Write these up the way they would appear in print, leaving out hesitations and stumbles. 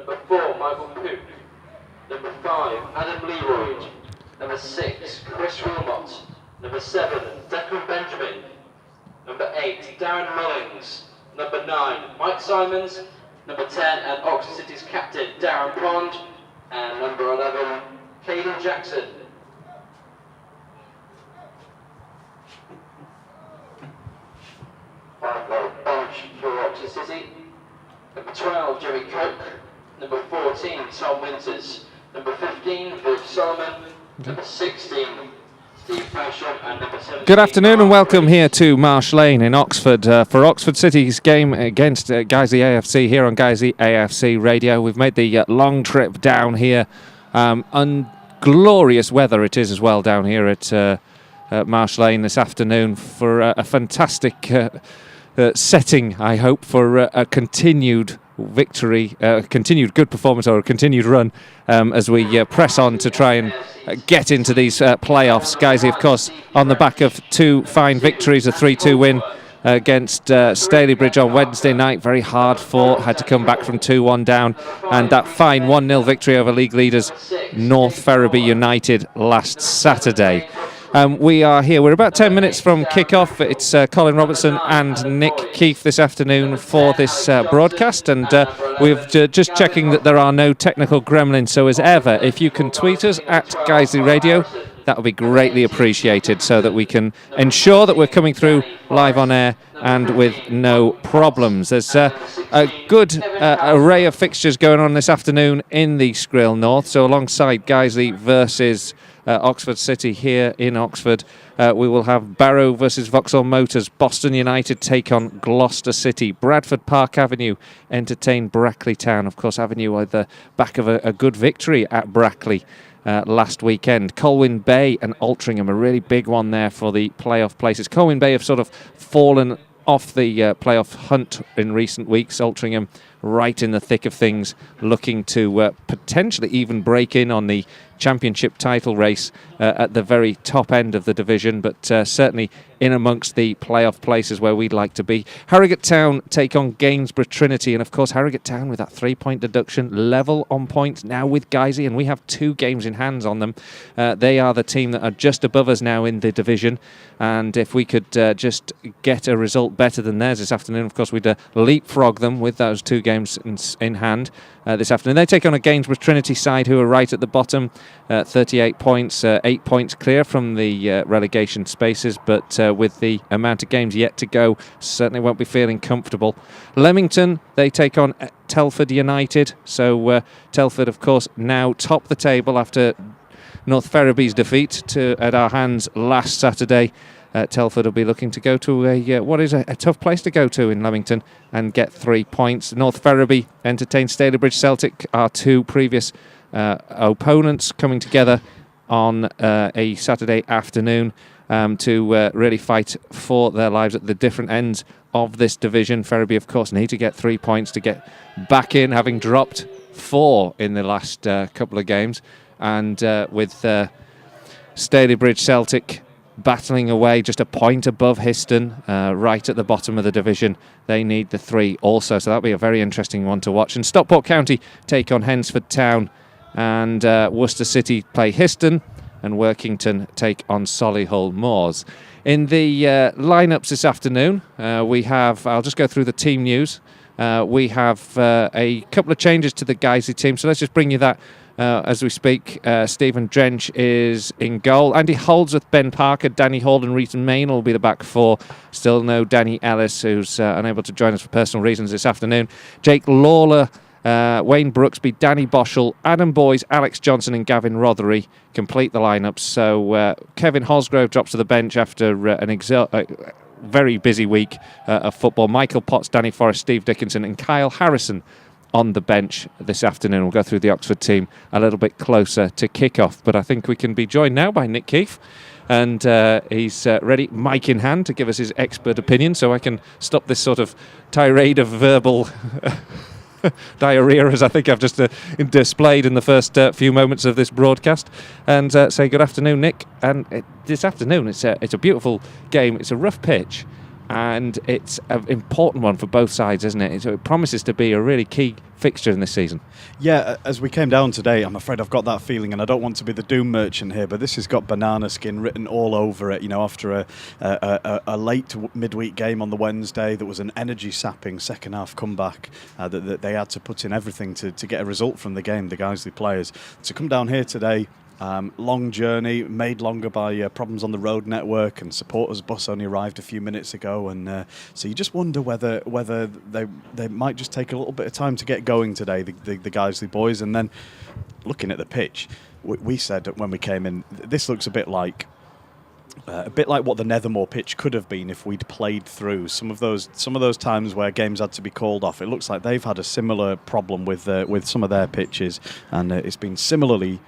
Number 4, Michael Poop. Number 5, Adam Leroyd. Number 6, Chris Wilmot. Number 7, Declan Benjamin. Number 8, Darren Mullings. Number 9, Mike Simons. Number 10, and Oxford City's captain, Darren Pond. And number 11, Caden Jackson. Five-goal bench for Oxford City. Number 12, Jerry Cook. Number 14, Tom Winters. Number 15, Viv Solomon. Number 16, Steve Basham. And number 17. Good afternoon and welcome here to Marsh Lane in Oxford for Oxford City's game against Guiseley AFC here on Guiseley AFC Radio. We've made the long trip down here. Glorious weather it is as well down here at Marsh Lane this afternoon for a fantastic setting, I hope, for a continued victory, continued good performance or a continued run as we press on to try and get into these playoffs. Guiseley, of course, on the back of two fine victories, a 3-2 win against Stalybridge on Wednesday night, very hard fought, had to come back from 2-1 down, and that fine 1-0 victory over league leaders North Ferriby United last Saturday. We are here. We're about 10 minutes from kick-off. It's Colin, Robertson and Nick Keefe this afternoon for this broadcast. And we're just checking that there are no technical gremlins. So as ever, if you can tweet us at Guiseley Radio, that would be greatly appreciated so that we can ensure that we're coming through live on air and with no problems. There's a good array of fixtures going on this afternoon in the Skrill North. So alongside Guiseley versus Oxford City here in Oxford, we will have Barrow versus Vauxhall Motors, Boston United take on Gloucester City, Bradford Park Avenue entertain Brackley Town. Of course, Avenue at the back of a good victory at Brackley last weekend. Colwyn Bay and Altrincham, a really big one there for the playoff places. Colwyn Bay have sort of fallen off the playoff hunt in recent weeks. Altrincham right in the thick of things, looking to potentially even break in on the championship title race at the very top end of the division, but certainly in amongst the playoff places where we'd like to be. Harrogate Town take on Gainsborough Trinity, and of course Harrogate Town with that 3-point deduction, level on points now with Guiseley, and we have 2 games in hands on them. They are the team that are just above us now in the division, and if we could just get a result better than theirs this afternoon, of course we'd leapfrog them with those 2 games in hand this afternoon. They take on a Gainsborough Trinity side who are right at the bottom, 38 points, 8 points clear from the relegation spaces, but with the amount of games yet to go, certainly won't be feeling comfortable. Leamington, they take on Telford United, so Telford, of course, now top the table after North Ferriby's defeat at our hands last Saturday. Telford will be looking to go to what is a tough place to go to in Leamington and get 3 points. North Ferriby entertain Stalybridge Celtic, our 2 previous opponents, coming together on a Saturday afternoon to really fight for their lives at the different ends of this division. Ferriby, of course, need to get 3 points to get back in, having dropped 4 in the last couple of games. And with Stalybridge Celtic battling away just a point above Histon, right at the bottom of the division, they need the 3 also. So that'll be a very interesting one to watch. And Stockport County take on Hensford Town, and Worcester City play Histon, and Workington take on Solihull Moors. In the lineups this afternoon, we have, I'll just go through the team news. We have a couple of changes to the Guiseley team, so let's just bring you that as we speak. Stephen Drench is in goal. Andy Holdsworth, Ben Parker, Danny Hall and Reeton Main will be the back 4. Still no Danny Ellis, who's unable to join us for personal reasons this afternoon. Jake Lawler, Wayne Brooksby, Danny Boschel, Adam Boys, Alex Johnson and Gavin Rothery complete the lineup. So Kevin Hosgrove drops to the bench after an very busy week of football. Michael Potts, Danny Forrest, Steve Dickinson and Kyle Harrison on the bench this afternoon. We'll go through the Oxford team a little bit closer to kick-off, but I think we can be joined now by Nick Keefe, and he's ready, mic in hand, to give us his expert opinion, so I can stop this sort of tirade of verbal diarrhea as I think I've just displayed in the first few moments of this broadcast, and say good afternoon, Nick. And this afternoon it's a beautiful game. It's a rough pitch, and it's an important one for both sides, isn't it? It promises to be a really key fixture in this season. Yeah, as we came down today, I'm afraid I've got that feeling, and I don't want to be the doom merchant here, but this has got banana skin written all over it. After a late midweek game on the Wednesday, there was an energy-sapping second-half comeback that they had to put in everything to get a result from the game, the Guiseley players. To come down here today, long journey, made longer by problems on the road network, and supporters' bus only arrived a few minutes ago, and so you just wonder whether they might just take a little bit of time to get going today, the Guiseley boys. And then looking at the pitch, we said when we came in, this looks a bit like what the Nethermore pitch could have been if we'd played through some of those times where games had to be called off. It looks like they've had a similar problem with some of their pitches, and it's been similarly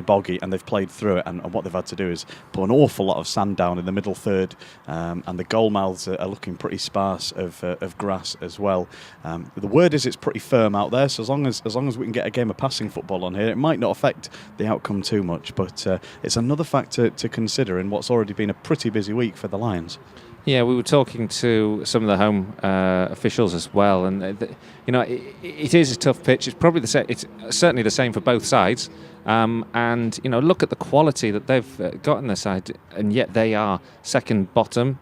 boggy, and they've played through it. And what they've had to do is put an awful lot of sand down in the middle third, and the goal mouths are looking pretty sparse of grass as well. The word is it's pretty firm out there, so as long as we can get a game of passing football on here, it might not affect the outcome too much. But it's another factor to consider in what's already been a pretty busy week for the Lions. Yeah, we were talking to some of the home officials as well, and it is a tough pitch. It's probably the same. It's certainly the same for both sides. And look at the quality that they've got in their side, and yet they are second bottom,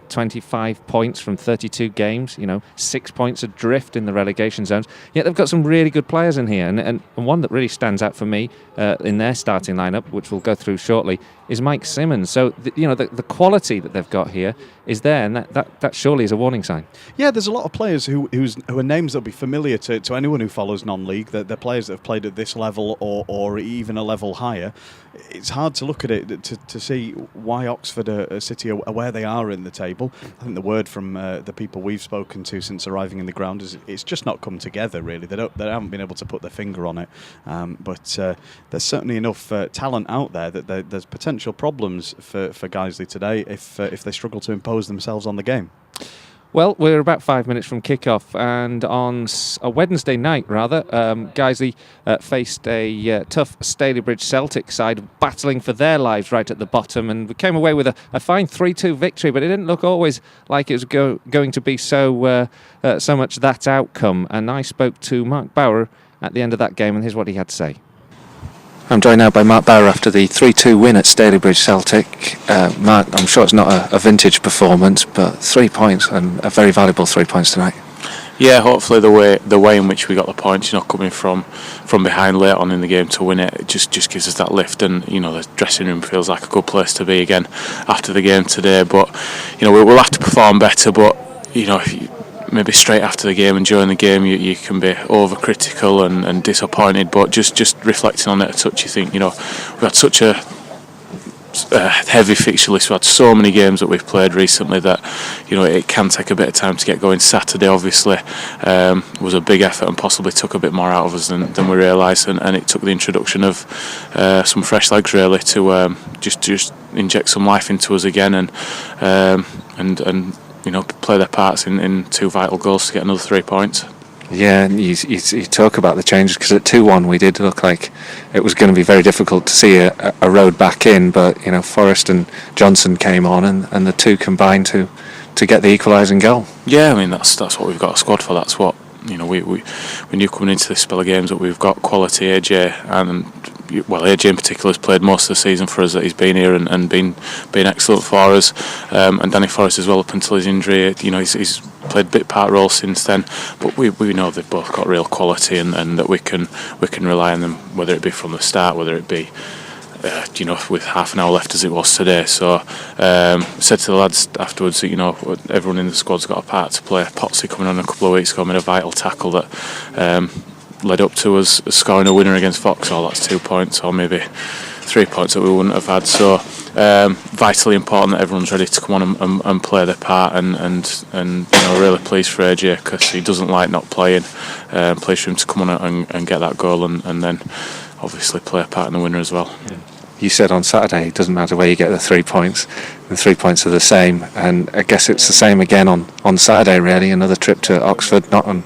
25 points from 32 games. 6 points adrift in the relegation zones. Yet they've got some really good players in here, and one that really stands out for me in their starting lineup, which we'll go through shortly, is Mike Simmons. So the quality that they've got here is there, and that surely is a warning sign. Yeah, there's a lot of players who are names that'll be familiar to anyone who follows non-league. They're players that have played at this level or even a level higher. It's hard to look at it to see why Oxford are City are where they are in the table. I think the word from the people we've spoken to since arriving in the ground is it's just not come together really. They haven't been able to put their finger on it. But there's certainly enough talent out there that there's potential problems for Guiseley today if they struggle to impose themselves on the game. Well, we're about 5 minutes from kick-off, and on a Wednesday night, Guiseley faced a tough Stalybridge Celtic side battling for their lives right at the bottom, and we came away with a fine 3-2 victory, but it didn't look always like it was going to be so much that outcome. And I spoke to Mark Bauer at the end of that game, and here's what he had to say. I'm joined now by Mark Bauer after the 3-2 win at Stalybridge Celtic. Mark, I'm sure it's not a vintage performance, but 3 points, and a very valuable 3 points tonight. Yeah, hopefully the way in which we got the points, coming from behind late on in the game to win it just gives us that lift, and the dressing room feels like a good place to be again after the game today. But we'll have to perform better. But maybe straight after the game and during the game you can be overcritical and disappointed, but just reflecting on it a touch, you think we've had such a heavy fixture list. We've had so many games that we've played recently that it can take a bit of time to get going. Saturday obviously was a big effort and possibly took a bit more out of us than we realised, and it took the introduction of some fresh legs really to just inject some life into us again and play their parts in two vital goals to get another 3 points. Yeah, and you talk about the changes, because at 2-1 we did look like it was going to be very difficult to see a road back in, but Forrest and Johnson came on, and the two combined to get the equalising goal. Yeah, I mean that's what we've got a squad for. That's what we knew coming into this spell of games, that we've got quality. AJ in particular has played most of the season for us that he's been here and been excellent for us, and Danny Forrest as well up until his injury. He's played bit part role since then, but we know they've both got real quality, and that we can rely on them, whether it be from the start, whether it be with half an hour left as it was today. So said to the lads afterwards that everyone in the squad's got a part to play. Potsy coming on a couple of weeks ago made a vital tackle that led up to us scoring a winner against Vauxhall. That's 2 points, or maybe 3 points that we wouldn't have had. So vitally important that everyone's ready to come on and play their part, and really pleased for AJ, because he doesn't like not playing. Pleased for him to come on and get that goal, and then obviously play a part in the winner as well. Yeah. You said on Saturday it doesn't matter where you get the 3 points, the 3 points are the same, and I guess it's the same again on Saturday really. Another trip to Oxford, not on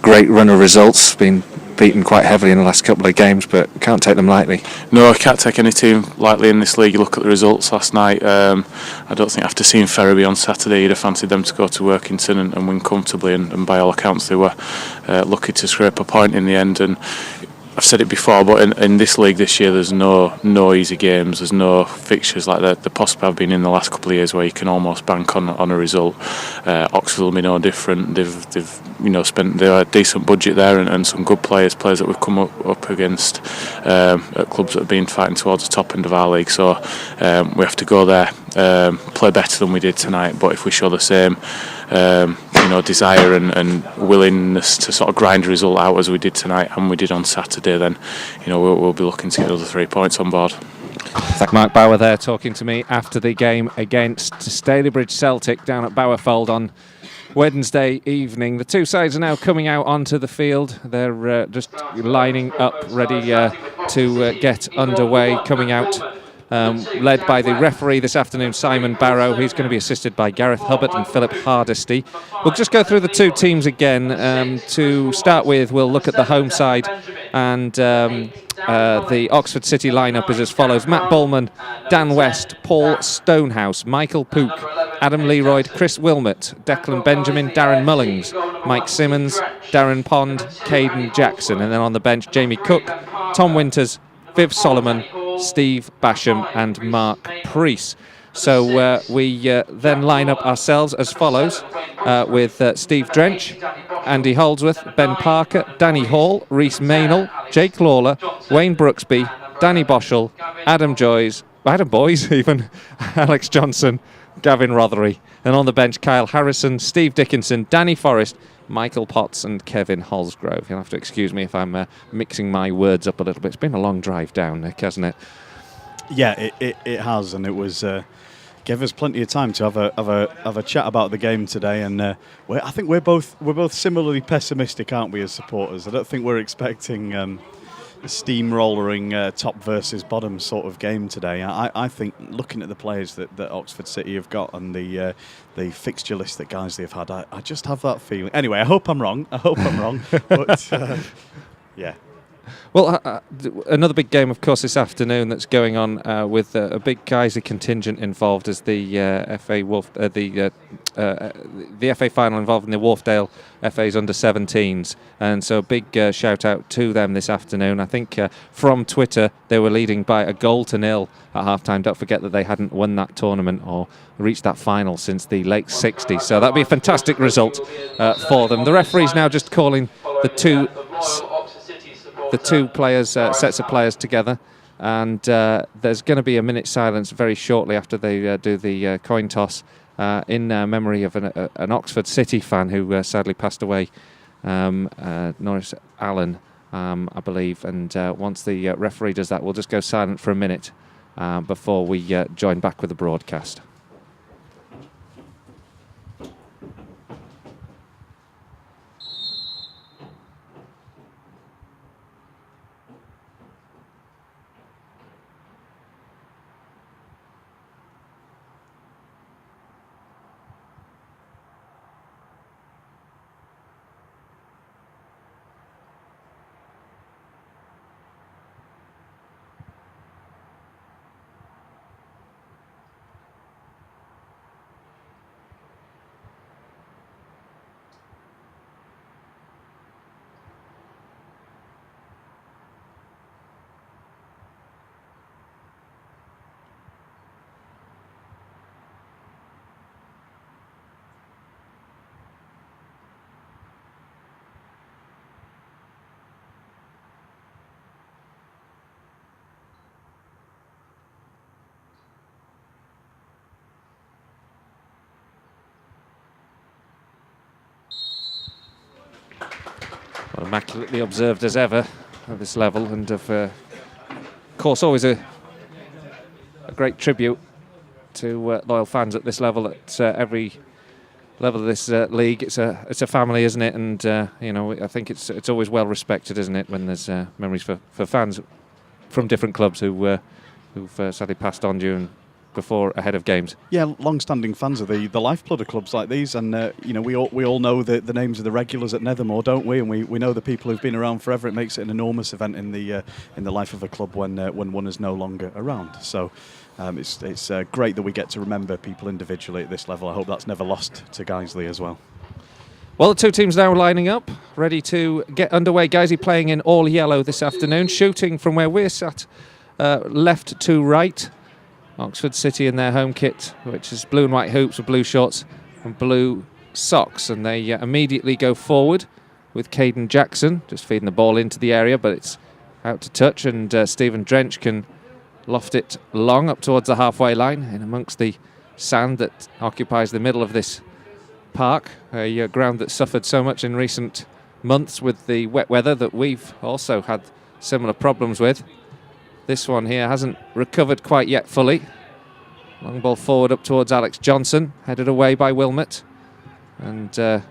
great run of results, been beaten quite heavily in the last couple of games, but can't take them lightly. No, I can't take any team lightly in this league. You look at the results last night. I don't think after seeing Ferriby on Saturday, you'd have fancied them to go to Workington and win comfortably. And by all accounts, they were lucky to scrape a point in the end. And I've said it before, but in this league this year, there's no easy games. There's no fixtures like there possibly have been in the last couple of years where you can almost bank on a result. Oxford will be no different. They've spent a decent budget there and some good players that we've come up against at clubs that have been fighting towards the top end of our league. So we have to go there, play better than we did tonight. But if we show the same desire and willingness to sort of grind a result out as we did tonight and we did on Saturday, then we'll be looking to get another 3 points on board. Mark Bauer there talking to me after the game against Stalybridge Celtic down at Bowerfold on Wednesday evening. The two sides are now coming out onto the field. They're just lining up, ready to get underway, coming out. Led by the referee this afternoon, Simon Barrow. He's going to be assisted by Gareth Hubbard and Philip Hardesty. We'll just go through the two teams again. To start with, we'll look at the home side, and the Oxford City lineup is as follows: Matt Bullman, Dan West, Paul Stonehouse, Michael Pook, Adam Leroyd, Chris Wilmot, Declan Benjamin, Darren Mullings, Mike Simmons, Darren Pond, Caden Jackson, and then on the bench, Jamie Cook, Tom Winters, Viv Solomon, Steve Basham and Mark Preece. So we then line up ourselves as follows, with Steve Drench, Andy Holdsworth, Ben Parker, Danny Hall, Rhys Maynell, Jake Lawler, Wayne Brooksby, Danny Boschel, Adam Boys even, Alex Johnson, Gavin Rothery. And on the bench, Kyle Harrison, Steve Dickinson, Danny Forrest, Michael Potts and Kevin Holsgrove. You'll have to excuse me if I'm mixing my words up a little bit. It's been a long drive down, Nick, hasn't it? Yeah, it has, and it was gave us plenty of time to have a chat about the game today. And I think we're both similarly pessimistic, aren't we, as supporters? I don't think we're expecting a steamrollering top versus bottom sort of game today. I think looking at the players that Oxford City have got and the fixture list that Guiseley have had, I just have that feeling. Anyway, I hope I'm wrong. But yeah. Well, another big game, of course, this afternoon that's going on with a big Guiseley contingent involved as the FA final involving the Wharfdale FA's under-17s, and so a big shout out to them this afternoon. I think from Twitter they were leading by a 0-0 at half-time. Don't forget that they hadn't won that tournament or reached that final since the late 60s, so that'd be a fantastic result for them. The referee's now just calling the two players, sets of players together, and there's going to be a minute's silence very shortly after they do the coin toss in memory of an Oxford City fan who sadly passed away, Norris Allen, I believe. And once the referee does that, we'll just go silent for a minute before we join back with the broadcast. Immaculately observed as ever at this level, and of course always a great tribute to loyal fans at this level, at every level of this league. It's a family, isn't it? And I think it's always well respected, isn't it, when there's memories for fans from different clubs who've sadly passed on during before ahead of games. Yeah, long-standing fans of the lifeblood of clubs like these, and we all know the names of the regulars at Nethermore, don't we? And we know the people who've been around forever. It makes it an enormous event in the life of a club when one is no longer around. So it's great that we get to remember people individually at this level. I hope that's never lost to Guiseley as well. Well, the two teams now lining up, ready to get underway. Guiseley playing in all yellow this afternoon, shooting from where we're sat, left to right. Oxford City in their home kit, which is blue and white hoops with blue shorts and blue socks. And they immediately go forward with Caden Jackson, just feeding the ball into the area, but it's out to touch, and Stephen Drench can loft it long up towards the halfway line in amongst the sand that occupies the middle of this park, a ground that suffered so much in recent months with the wet weather that we've also had similar problems with. This one here hasn't recovered quite yet fully. Long ball forward up towards Alex Johnson, headed away by Wilmot. And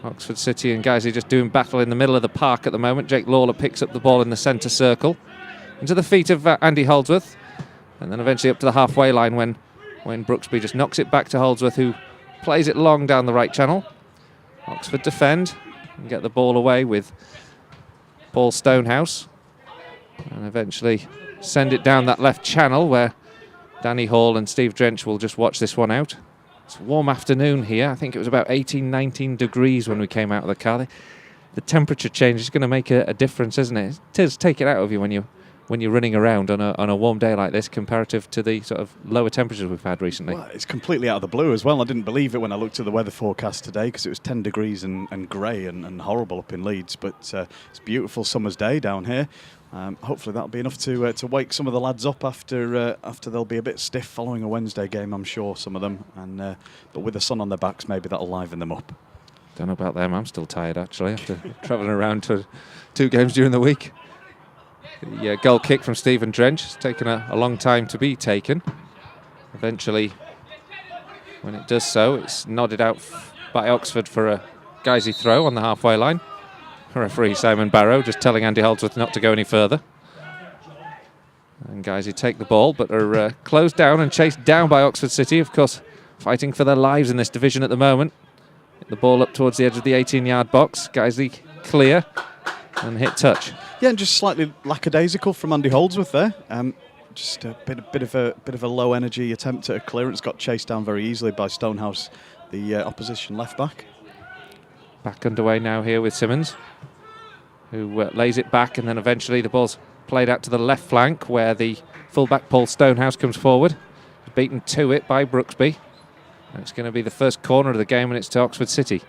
Oxford City and Guiseley just doing battle in the middle of the park at the moment. Jake Lawler picks up the ball in the centre circle. Into the feet of Andy Holdsworth. And then eventually up to the halfway line when Brooksby just knocks it back to Holdsworth, who plays it long down the right channel. Oxford defend and get the ball away with Paul Stonehouse. And eventually send it down that left channel where Danny Hall and Steve Drench will just watch this one out. It's a warm afternoon here. I think it was about 18, 19 degrees when we came out of the car. The temperature change is going to make a difference, isn't it? It does take it out of you when you're running around on a warm day like this, comparative to the sort of lower temperatures we've had recently. Well, it's completely out of the blue as well. I didn't believe it when I looked at the weather forecast today, because it was 10 degrees and grey and horrible up in Leeds. But it's a beautiful summer's day down here. Hopefully that'll be enough to wake some of the lads up after they'll be a bit stiff following a Wednesday game, I'm sure, some of them. And but with the sun on their backs, maybe that'll liven them up. Don't know about them. I'm still tired, actually, after travelling around to 2 games during the week. The goal kick from Stephen Drench has taken a long time to be taken. Eventually, when it does so, it's nodded out by Oxford for a Guiseley throw on the halfway line. Referee Simon Barrow just telling Andy Holdsworth not to go any further. And Guiseley take the ball, but are closed down and chased down by Oxford City, of course, fighting for their lives in this division at the moment. Hit the ball up towards the edge of the 18-yard box. Guiseley clear and hit touch. Yeah, and just slightly lackadaisical from Andy Holdsworth there. Just a bit of a low energy attempt at a clearance. Got chased down very easily by Stonehouse, the opposition left back. Back underway now here with Simmons, who lays it back, and then eventually the ball's played out to the left flank where the fullback Paul Stonehouse comes forward. Beaten to it by Brooksby. And it's going to be the first corner of the game, and it's to Oxford City.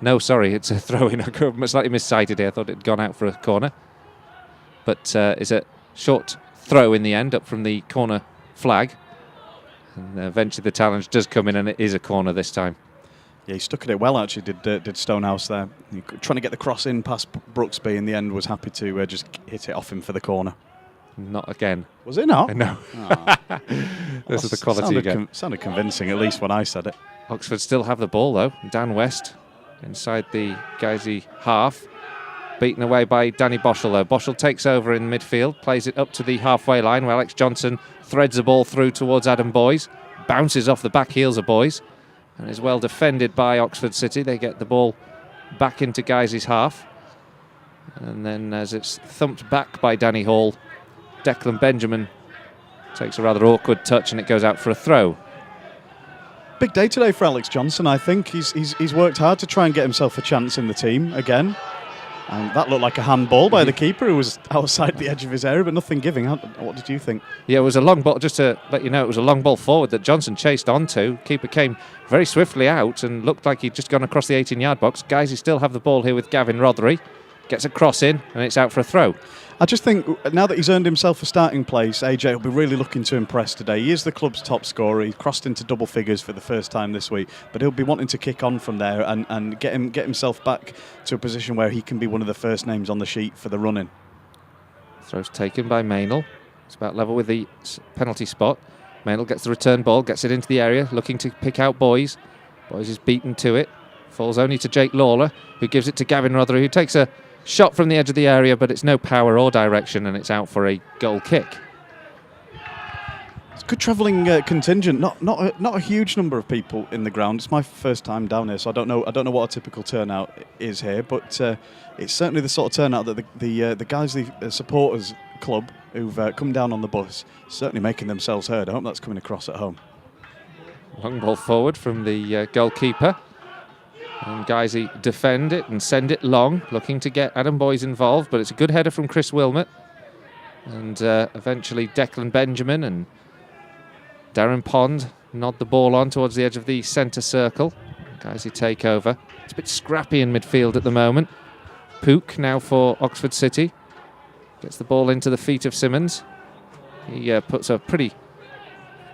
No, sorry, it's a throw-in. I slightly miscited here. I thought it had gone out for a corner. But it's a short throw in the end, up from the corner flag. And eventually the challenge does come in, and it is a corner this time. Yeah, he stuck at it well, actually, did Stonehouse there. Trying to get the cross in past Brooksby, in the end was happy to just hit it off him for the corner. Not again. Was it not? No. Oh. This is the quality again. Sounded convincing, at least when I said it. Oxford still have the ball, though. Dan West inside the Guiseley half. Beaten away by Danny Boschel, though. Boschel takes over in midfield, plays it up to the halfway line where Alex Johnson threads the ball through towards Adam Boys. Bounces off the back heels of Boys and is well defended by Oxford City. They get the ball back into Guiseley's half. And then as it's thumped back by Danny Hall, Declan Benjamin takes a rather awkward touch and it goes out for a throw. Big day today for Alex Johnson, I think. He's worked hard to try and get himself a chance in the team again. And that looked like a handball by the keeper, who was outside the edge of his area, but nothing giving. What did you think? Yeah, it was a long ball. Just to let you know, it was a long ball forward that Johnson chased onto. Keeper came very swiftly out and looked like he'd just gone across the 18-yard box. Guiseley still have the ball here with Gavin Rothery. Gets a cross in, and it's out for a throw. I just think now that he's earned himself a starting place, AJ will be really looking to impress today. He is the club's top scorer. He crossed into double figures for the first time this week, but he'll be wanting to kick on from there and get himself back to a position where he can be one of the first names on the sheet for the run-in. Throw's taken by Mainel. It's about level with the penalty spot. Mainel gets the return ball, gets it into the area, looking to pick out Boys. Boys is beaten to it. Falls only to Jake Lawler, who gives it to Gavin Rothery, who takes a shot from the edge of the area, but it's no power or direction, and it's out for a goal kick. It's a good travelling contingent. Not a huge number of people in the ground. It's my first time down here, so I don't know what a typical turnout is here. But it's certainly the sort of turnout that the Guiseley supporters club who've come down on the bus certainly making themselves heard. I hope that's coming across at home. Long ball forward from the goalkeeper. And Guiseley defend it and send it long, looking to get Adam Boyes involved, but it's a good header from Chris Wilmot. And eventually Declan Benjamin and Darren Pond nod the ball on towards the edge of the centre circle. Guiseley take over. It's a bit scrappy in midfield at the moment. Pook now for Oxford City. Gets the ball into the feet of Simmons. He puts a pretty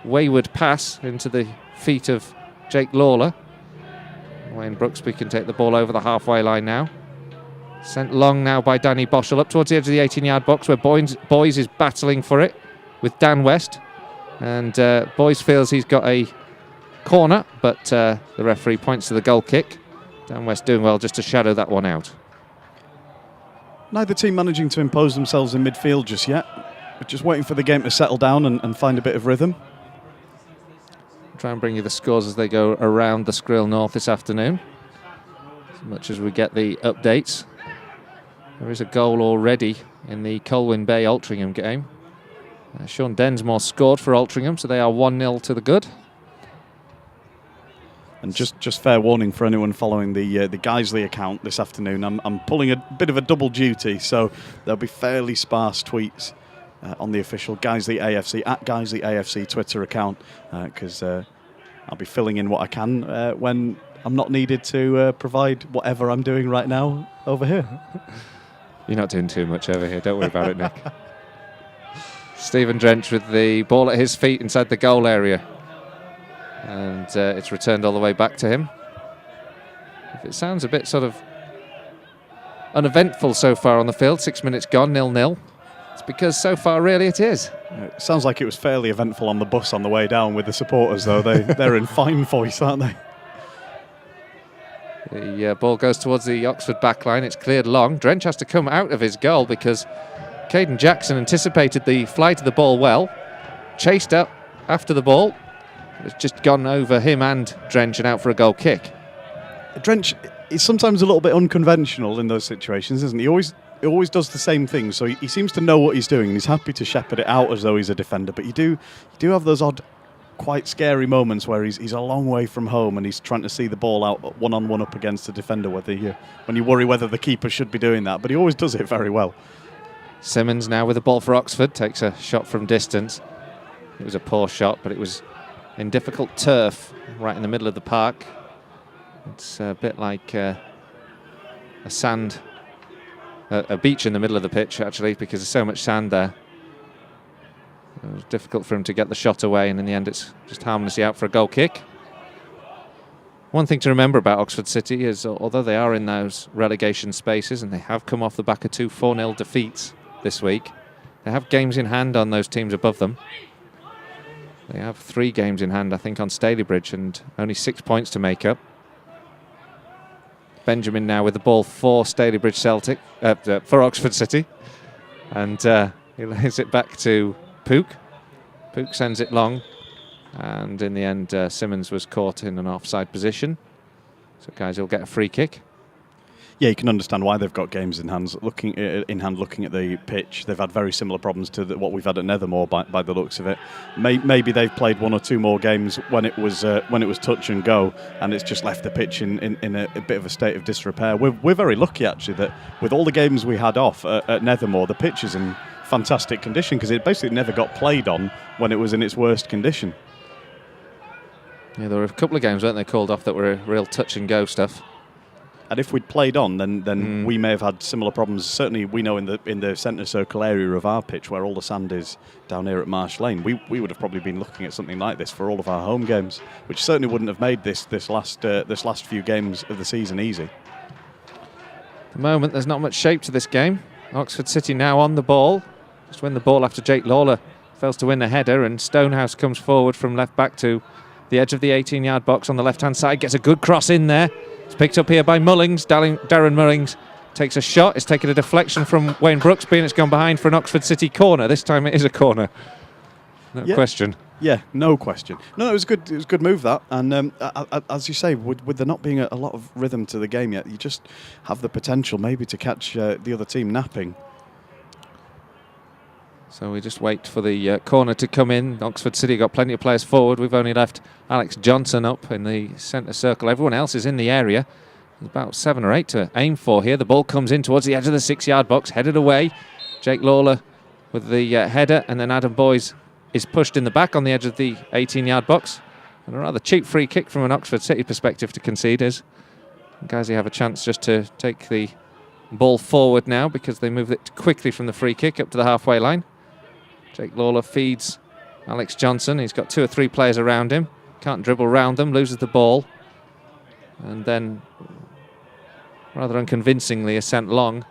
wayward pass into the feet of Jake Lawler. Wayne Brooksby can take the ball over the halfway line now. Sent long now by Danny Boschel up towards the edge of the 18-yard box where Boyes is battling for it with Dan West. And Boyes feels he's got a corner, but the referee points to the goal kick. Dan West doing well just to shadow that one out. Neither team managing to impose themselves in midfield just yet. We're just waiting for the game to settle down and find a bit of rhythm. Try and bring you the scores as they go around the Skrill North this afternoon. As much as we get the updates. There is a goal already in the Colwyn Bay Altrincham game. Sean Densmore scored for Altrincham, so they are 1-0 to the good. And just fair warning for anyone following the Guiseley account this afternoon, I'm pulling a bit of a double duty, so there'll be fairly sparse tweets on the official Guiseley AFC, at Guiseley AFC Twitter account, because I'll be filling in what I can when I'm not needed to provide whatever I'm doing right now over here. You're not doing too much over here, don't worry about it, Nick. Stephen Drench with the ball at his feet inside the goal area. And it's returned all the way back to him. If it sounds a bit sort of uneventful so far on the field, 6 minutes gone, 0-0. It's because so far really it is. It sounds like it was fairly eventful on the bus on the way down with the supporters, though. They're in fine voice, aren't they? The ball goes towards the Oxford backline. It's cleared long. Drench has to come out of his goal because Caden Jackson anticipated the flight of the ball well, chased up after the ball. It's just gone over him and Drench and out for a goal kick. Drench is sometimes a little bit unconventional in those situations, isn't he? He always does the same thing, so he seems to know what he's doing and he's happy to shepherd it out as though he's a defender. But you do have those odd, quite scary moments where he's a long way from home and he's trying to see the ball out one-on-one up against the defender, when you worry whether the keeper should be doing that. But he always does it very well. Simmons now with the ball for Oxford, takes a shot from distance. It was a poor shot, but it was in difficult turf right in the middle of the park. It's a bit like a beach in the middle of the pitch, actually, because there's so much sand there. It was difficult for him to get the shot away, and in the end it's just harmlessly out for a goal kick. One thing to remember about Oxford City is, although they are in those relegation spaces and they have come off the back of 2 4-0 defeats this week, they have games in hand on those teams above them. They have 3 games in hand, I think, on Stalybridge, and only 6 points to make up. Benjamin now with the ball for Stalybridge Celtic, for Oxford City, and he lays it back to Pook. Pook sends it long, and in the end Simmons was caught in an offside position, so guys will get a free kick. Yeah, you can understand why they've got games in hand. Looking at the pitch, they've had very similar problems to what we've had at Nethermore by the looks of it. Maybe they've played 1 or 2 more games when it was touch and go, and it's just left the pitch in a bit of a state of disrepair. We're very lucky actually that with all the games we had off at Nethermore, the pitch is in fantastic condition because it basically never got played on when it was in its worst condition. Yeah, there were a couple of games, weren't they, called off that were real touch and go stuff. And if we'd played on, then we may have had similar problems. Certainly, we know in the centre circle area of our pitch, where all the sand is down here at Marsh Lane, we would have probably been looking at something like this for all of our home games, which certainly wouldn't have made this last few games of the season easy. At the moment, there's not much shape to this game. Oxford City now on the ball. Just win the ball after Jake Lawler fails to win the header, and Stonehouse comes forward from left back to the edge of the 18-yard box on the left-hand side, gets a good cross in there. It's picked up here by Mullings. Darren Mullings takes a shot. It's taken a deflection from Wayne Brooksby, and it's gone behind for an Oxford City corner. This time it is a corner. No question. Yeah, no question. No, it was good. It was a good move, that. And as you say, with there not being a lot of rhythm to the game yet, you just have the potential maybe to catch the other team napping. So we just wait for the corner to come in. Oxford City got plenty of players forward. We've only left Alex Johnson up in the centre circle. Everyone else is in the area. There's about 7 or 8 to aim for here. The ball comes in towards the edge of the 6-yard box, headed away. Jake Lawler with the header, and then Adam Boys is pushed in the back on the edge of the 18-yard box. And a rather cheap free kick from an Oxford City perspective to concede is. Guiseley have a chance just to take the ball forward now because they move it quickly from the free kick up to the halfway line. Jake Lawler feeds Alex Johnson. He's got 2 or 3 players around him. Can't dribble round them, loses the ball. And then, rather unconvincingly, is sent long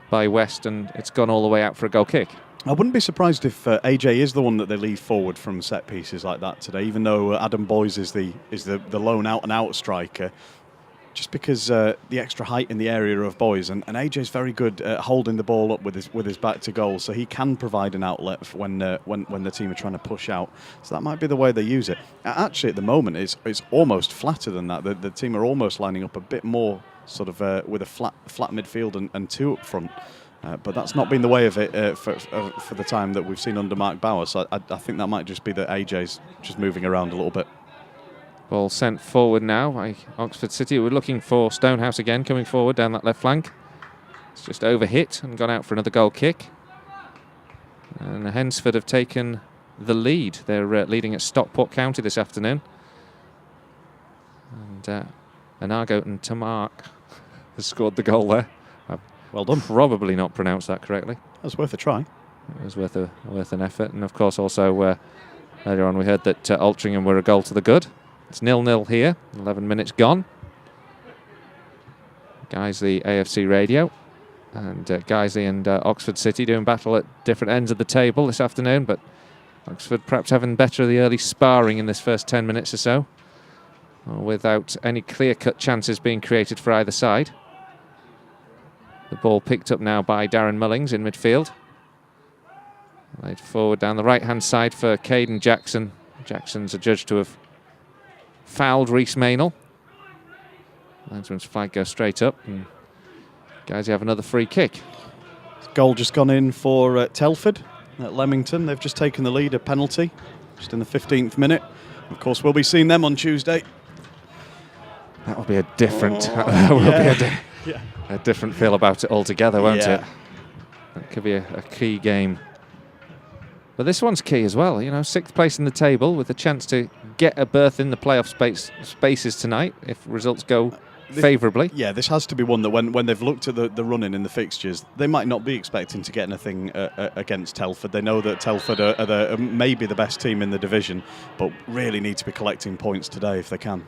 by West, and it's gone all the way out for a goal kick. I wouldn't be surprised if AJ is the one that they lead forward from set pieces like that today, even though Adam Boys is the lone out-and-out striker. Just because the extra height in the area of Boys, and AJ's very good at holding the ball up with his back to goal, so he can provide an outlet when the team are trying to push out. So that might be the way they use it. Actually, at the moment, it's almost flatter than that. The team are almost lining up a bit more sort of with a flat midfield and 2 up front. But that's not been the way of it for the time that we've seen under Mark Bauer. So I think that might just be that AJ's just moving around a little bit. Ball sent forward now by Oxford City. We're looking for Stonehouse again coming forward down that left flank. It's just overhit and gone out for another goal kick. And Hensford have taken the lead. They're leading at Stockport County this afternoon. And Anago and Tamark has scored the goal there. Well done. Probably not pronounced that correctly. That's worth a try. It was worth an effort. And of course also earlier on we heard that Altrincham were a goal to the good. It's 0-0 here, 11 minutes gone. Guiseley AFC radio. And Guiseley and Oxford City doing battle at different ends of the table this afternoon, but Oxford perhaps having better of the early sparring in this first 10 minutes or so, without any clear-cut chances being created for either side. The ball picked up now by Darren Mullings in midfield. Laid forward down the right-hand side for Caden Jackson. Jackson's adjudged to have fouled Reece Maynell. Linesman's flag goes straight up, and Guiseley have another free kick. Goal just gone in for Telford at Leamington. They've just taken the lead, a penalty, just in the 15th minute. Of course, we'll be seeing them on Tuesday. That will be a different, a different feel about it altogether, won't it? That could be a key game. But this one's key as well, 6th place in the table with a chance to get a berth in the playoff spaces tonight if results go favourably. Yeah, this has to be one that when they've looked at the running in the fixtures, they might not be expecting to get anything against Telford. They know that Telford are maybe the best team in the division, but really need to be collecting points today if they can.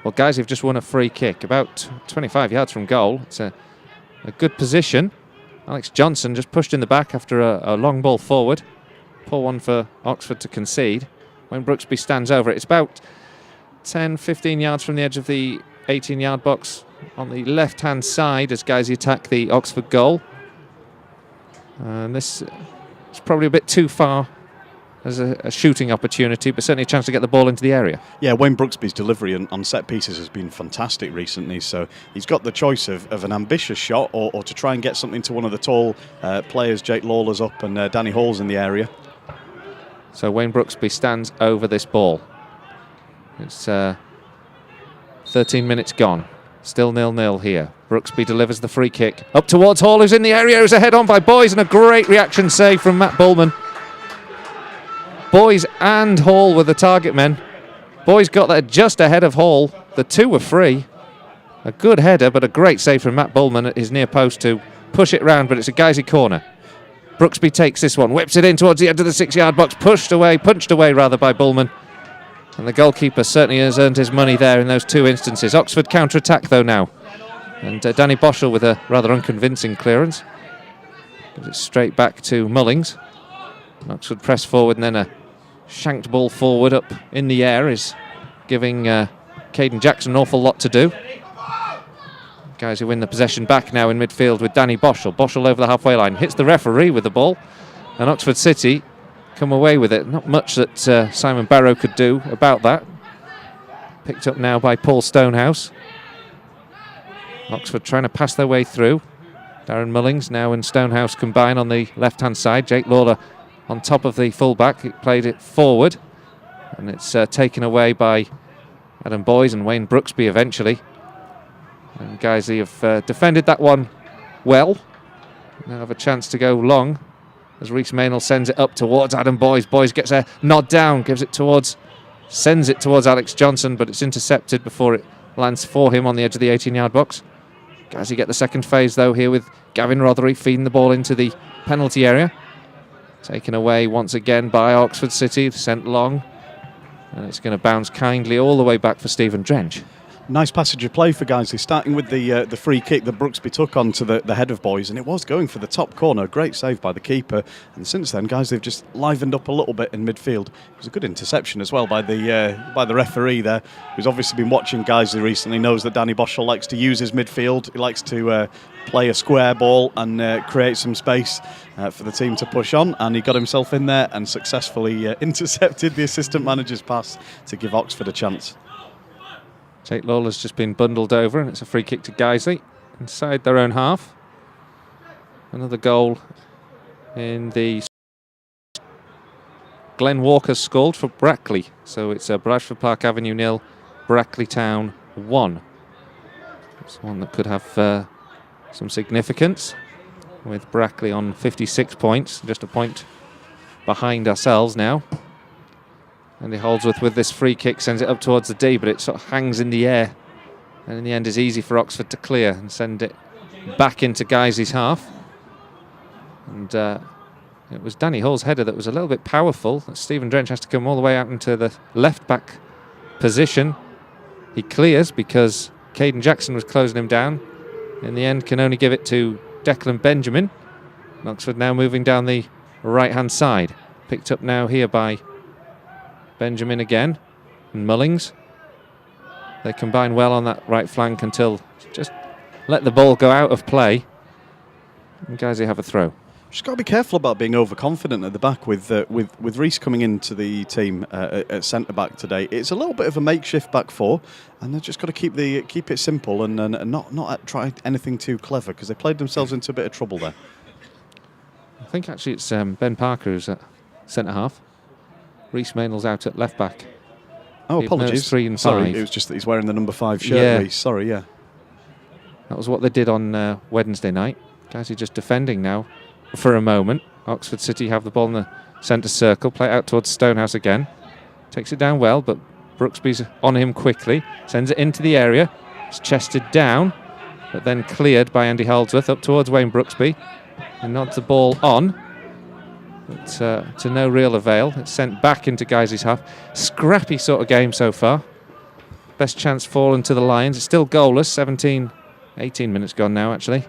Well, guys, have just won a free kick about 25 yards from goal. It's a good position. Alex Johnson just pushed in the back after a long ball forward. Poor one for Oxford to concede. When Brooksby stands over it, it's about 10-15 yards from the edge of the 18-yard box on the left-hand side as Guiseley attack the Oxford goal. And this is probably a bit too far as a shooting opportunity, but certainly a chance to get the ball into the area. Yeah, Wayne Brooksby's delivery on set pieces has been fantastic recently, so he's got the choice of an ambitious shot or to try and get something to one of the tall players. Jake Lawler's up and Danny Hall's in the area. So Wayne Brooksby stands over this ball. It's 13 minutes gone. Still 0-0 here. Brooksby delivers the free kick. Up towards Hall, who's in the area, who's ahead on by Boys, and a great reaction save from Matt Bullman. Boys and Hall were the target men. Boys got that just ahead of Hall. The two were free. A good header, but a great save from Matt Bullman at his near post to push it round, but it's a Guiseley corner. Brooksby takes this one, whips it in towards the edge of the 6-yard box, punched away by Bullman. And the goalkeeper certainly has earned his money there in those two instances. Oxford counter-attack though now. And Danny Boschel with a rather unconvincing clearance. Gives it straight back to Mullings. And Oxford press forward and then a shanked ball forward up in the air is giving Caden Jackson an awful lot to do. Guys who win the possession back now in midfield with Danny Boschel. Boschel over the halfway line, hits the referee with the ball. And Oxford City come away with it. Not much that Simon Barrow could do about that. Picked up now by Paul Stonehouse. Oxford trying to pass their way through. Darren Mullings now and Stonehouse combine on the left-hand side. Jake Lawler on top of the full-back. He played it forward. And it's taken away by Adam Boys and Wayne Brooksby eventually. And Guiseley have defended that one well. Now have a chance to go long as Rhys Maynell sends it up towards Adam Boys. Boys gets a nod down, sends it towards Alex Johnson, but it's intercepted before it lands for him on the edge of the 18-yard box. Guiseley get the second phase though here with Gavin Rothery feeding the ball into the penalty area. Taken away once again by Oxford City, sent long. And it's going to bounce kindly all the way back for Stephen Drench. Nice passage of play for Guiseley, starting with the free kick that Brooksby took onto the head of Boys, and it was going for the top corner. Great save by the keeper. And since then, Guiseley have just livened up a little bit in midfield. It was a good interception as well by the referee there, who's obviously been watching Guiseley recently, knows that Danny Boschel likes to use his midfield. He likes to play a square ball and create some space for the team to push on, and he got himself in there and successfully intercepted the assistant manager's pass to give Oxford a chance. Jake Lawler's just been bundled over, and it's a free kick to Guiseley inside their own half. Another goal in the Glenn Walker's scored for Brackley, so it's Bradford Park Avenue 0, Brackley Town 1. It's one that could have some significance, with Brackley on 56 points, just a point behind ourselves now. Andy Holdsworth with this free kick sends it up towards the D, but it sort of hangs in the air, and in the end is easy for Oxford to clear and send it back into Guiseley's half. And it was Danny Hall's header that was a little bit powerful. Stephen Drench has to come all the way out into the left back position. He clears because Caden Jackson was closing him down. In the end can only give it to Declan Benjamin. And Oxford now moving down the right hand side. Picked up now here by Benjamin again and Mullings. They combine well on that right flank until just let the ball go out of play. And Guiseley have a throw. Just got to be careful about being overconfident at the back with Rhys coming into the team at centre back today. It's a little bit of a makeshift back four, and they've just got to keep it simple and not try anything too clever, because they played themselves into a bit of trouble there. I think actually it's Ben Parker who's at centre half. Rhys Maynell's out at left back. Oh, apologies. 3 and 5. Sorry, it was just that he's wearing the number 5 shirt. Yeah. Rhys. Sorry, yeah. That was what they did on Wednesday night. Guys are just defending now for a moment. Oxford City have the ball in the centre circle. Play it out towards Stonehouse again. Takes it down well, but Brooksby's on him quickly. Sends it into the area. It's chested down, but then cleared by Andy Holdsworth up towards Wayne Brooksby. He nods the ball on. But to no real avail. It's sent back into Guiseley's half. Scrappy sort of game so far. Best chance fallen to the Lions. It's still goalless. 18 minutes gone now, actually.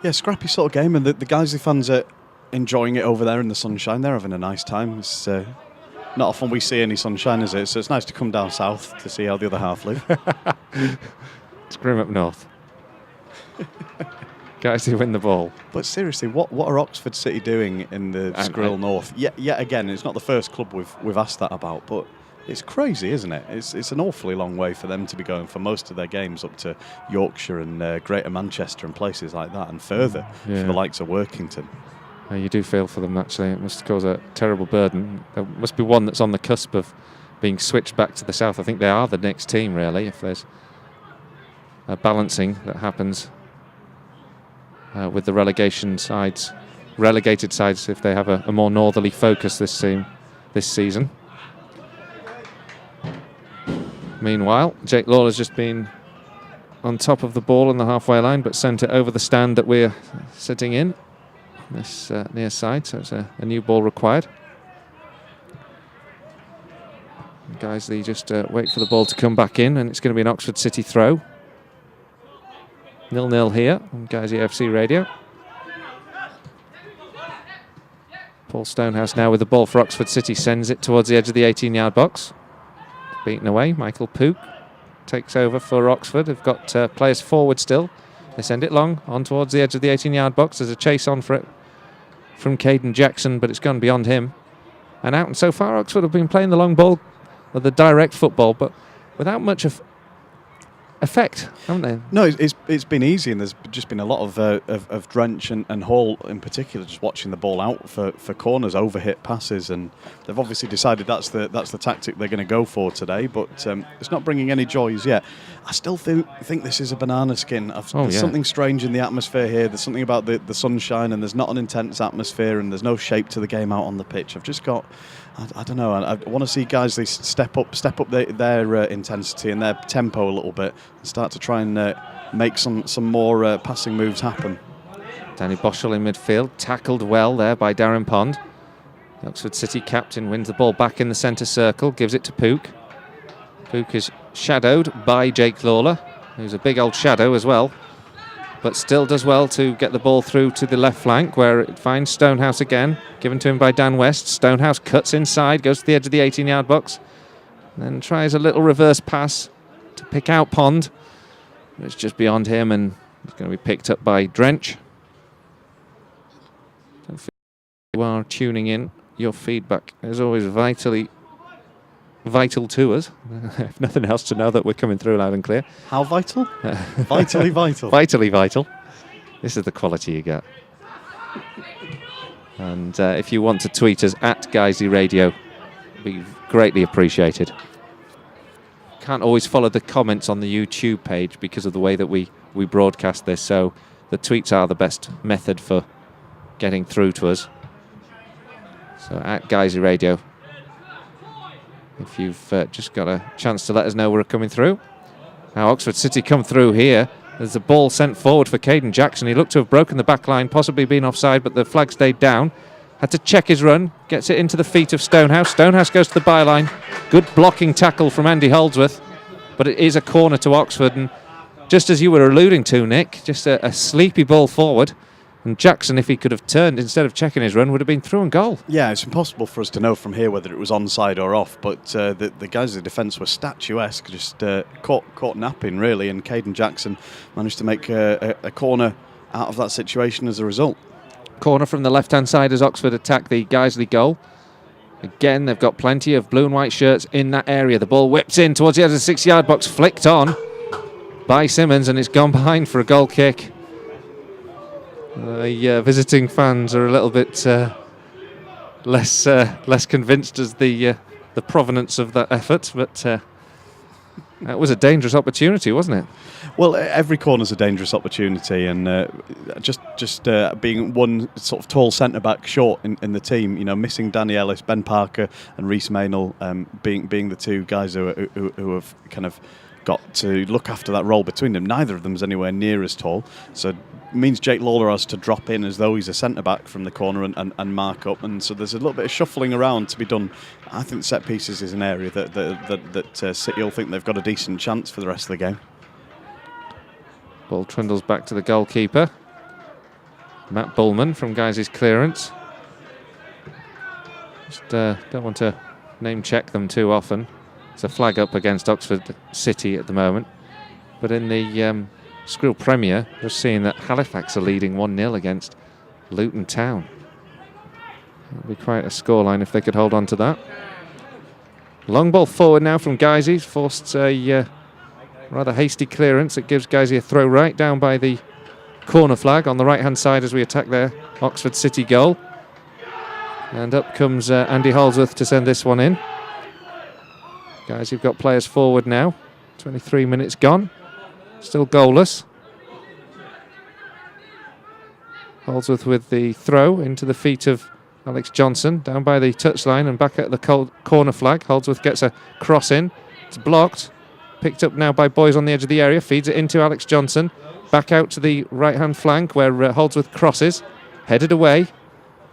Yeah, scrappy sort of game, and the Guiseley fans are enjoying it over there in the sunshine. They're having a nice time. It's not often we see any sunshine, is it? So it's nice to come down south to see how the other half live. It's grim up north. Guiseley win the ball. But seriously, what are Oxford City doing in the Skrill North? Yet again, it's not the first club we've asked that about, but it's crazy, isn't it? It's an awfully long way for them to be going for most of their games up to Yorkshire and Greater Manchester and places like that, and further for the likes of Workington. You do feel for them, actually. It must cause a terrible burden. There must be one that's on the cusp of being switched back to the south. I think they are the next team, really, if there's a balancing that happens with the relegated sides, if they have a more northerly focus this season. Meanwhile, Jake Lawler's just been on top of the ball on the halfway line, but sent it over the stand that we're sitting in, this near side, so it's a new ball required. Guiseley just wait for the ball to come back in, and it's going to be an Oxford City throw. 0-0 here on Guiseley AFC radio. Paul Stonehouse now with the ball for Oxford City, sends it towards the edge of the 18-yard box. Beaten away, Michael Pook takes over for Oxford. They've got players forward still. They send it long on towards the edge of the 18-yard box. There's a chase on for it from Caden Jackson, but it's gone beyond him and out. And so far, Oxford have been playing the long ball, or the direct football, but without much of effect, haven't they? No, it's been easy, and there's just been a lot of Drench and Hall in particular just watching the ball out for corners, overhit passes, and they've obviously decided that's the tactic they're going to go for today. But it's not bringing any joys yet. I still think this is a banana skin. There's something strange in the atmosphere here. There's something about the sunshine, and there's not an intense atmosphere, and there's no shape to the game out on the pitch. I've just got, I don't know. I want to see guys step up their intensity and their tempo a little bit, and start to try and make some more passing moves happen. Danny Boschel in midfield, tackled well there by Darren Pond. The Oxford City captain wins the ball back in the centre circle, gives it to Pook. Pook is shadowed by Jake Lawler, who's a big old shadow as well, but still does well to get the ball through to the left flank, where it finds Stonehouse again, given to him by Dan West. Stonehouse cuts inside, goes to the edge of the 18-yard box, and then tries a little reverse pass to pick out Pond. It's just beyond him, and it's going to be picked up by Drench. Don't feel you are tuning in. Your feedback is always vital to us. If nothing else, to know that we're coming through loud and clear. How vital? Vitally vital. Vitally vital. This is the quality you get. And if you want to tweet us at Guiseley Radio, it'd be greatly appreciated. Can't always follow the comments on the YouTube page because of the way that we broadcast this, so the tweets are the best method for getting through to us. So at Guiseley Radio, if you've just got a chance to let us know we're coming through. Now Oxford City come through here. There's a ball sent forward for Caden Jackson. He looked to have broken the back line, possibly been offside, but the flag stayed down. Had to check his run, gets it into the feet of Stonehouse. Stonehouse goes to the byline. Good blocking tackle from Andy Holdsworth, but it is a corner to Oxford. And just as you were alluding to, Nick, just a sleepy ball forward. And Jackson, if he could have turned instead of checking his run, would have been through and goal. Yeah, it's impossible for us to know from here whether it was onside or off, but the guys in the defence were statuesque, just caught napping, really, and Caden Jackson managed to make a corner out of that situation as a result. Corner from the left-hand side as Oxford attack the Guiseley goal. Again, they've got plenty of blue and white shirts in that area. The ball whips in towards the edge of the 6-yard box, flicked on by Simmons, and it's gone behind for a goal kick. Visiting fans are a little bit less convinced as the provenance of that effort, but that was a dangerous opportunity, wasn't it? Well, every corner's a dangerous opportunity, and just being one sort of tall centre back short in the team, missing Danny Ellis, Ben Parker, and Reece Maynell, being the two guys who have kind of got to look after that role between them. Neither of them's anywhere near as tall, so it means Jake Lawler has to drop in as though he's a centre-back from the corner and mark up, and so there's a little bit of shuffling around to be done. I think set pieces is an area that City will think they've got a decent chance for the rest of the game. Ball trundles back to the goalkeeper, Matt Bullman, from Guys' clearance. Just don't want to name-check them too often. It's a flag up against Oxford City at the moment. But in the Skrill Premier, we're seeing that Halifax are leading 1-0 against Luton Town. It would be quite a scoreline if they could hold on to that. Long ball forward now from Guisey. Forced a rather hasty clearance. It gives Guisey a throw right down by the corner flag on the right-hand side as we attack their Oxford City goal. And up comes Andy Holdsworth to send this one in. Guys, you've got players forward now. 23 minutes gone. Still goalless. Holdsworth with the throw into the feet of Alex Johnson, down by the touchline and back at the corner flag. Holdsworth gets a cross in. It's blocked. Picked up now by boys on the edge of the area. Feeds it into Alex Johnson. Back out to the right-hand flank where Holdsworth crosses. Headed away.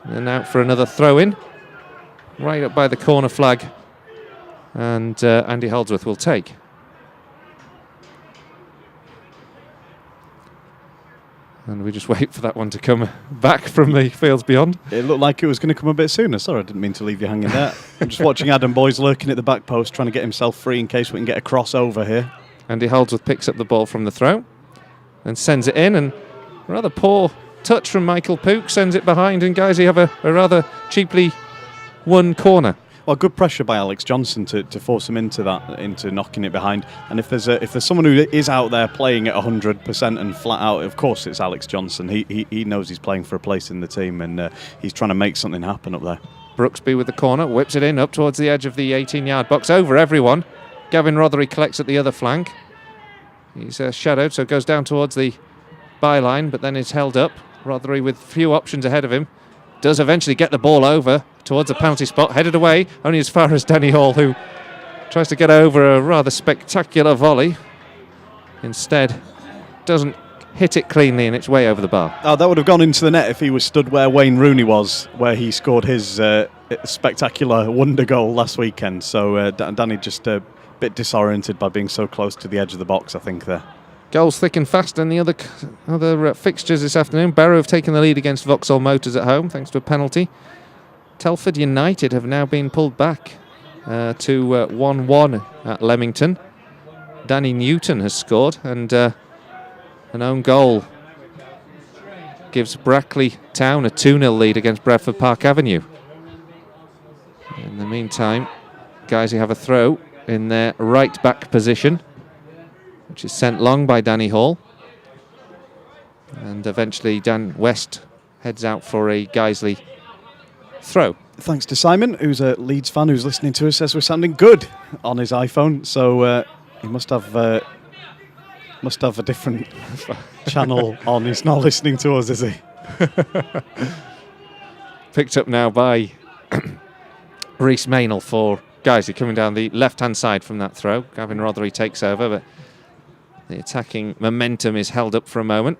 And out for another throw-in. Right up by the corner flag. And Andy Holdsworth will take. And we just wait for that one to come back from the fields beyond. It looked like it was going to come a bit sooner. Sorry, I didn't mean to leave you hanging there. I'm just watching Adam Boyes lurking at the back post, trying to get himself free in case we can get a crossover here. Andy Holdsworth picks up the ball from the throw and sends it in. And rather poor touch from Michael Pook sends it behind, and Guiseley have a rather cheaply won corner. Well, good pressure by Alex Johnson to force him into knocking it behind. And if there's someone who is out there playing at 100% and flat out, of course it's Alex Johnson. He knows he's playing for a place in the team, and he's trying to make something happen up there. Brooksby with the corner, whips it in up towards the edge of the 18-yard box, over everyone. Gavin Rothery collects at the other flank. He's shadowed, so goes down towards the byline, but then is held up. Rothery with few options ahead of him. Does eventually get the ball over towards the penalty spot, headed away only as far as Danny Hall, who tries to get over a rather spectacular volley. Instead, doesn't hit it cleanly and it's way over the bar. Oh, that would have gone into the net if he was stood where Wayne Rooney was, where he scored his spectacular wonder goal last weekend. So Danny just a bit disoriented by being so close to the edge of the box, I think, there. Goals thick and fast in the other fixtures this afternoon. Barrow have taken the lead against Vauxhall Motors at home thanks to a penalty. Telford United have now been pulled back to 1-1 at Leamington. Danny Newton has scored, and an own goal gives Brackley Town a 2-0 lead against Bradford Park Avenue. In the meantime, Guiseley have a throw in their right back position, which is sent long by Danny Hall. And eventually Dan West heads out for a Guiseley throw. Thanks to Simon, who's a Leeds fan who's listening to us, says we're sounding good on his iPhone. So he must have a different channel on. He's not listening to us, is he? Picked up now by Rhys Maynell for Guiseley, coming down the left-hand side from that throw. Gavin Rothery takes over, but the attacking momentum is held up for a moment.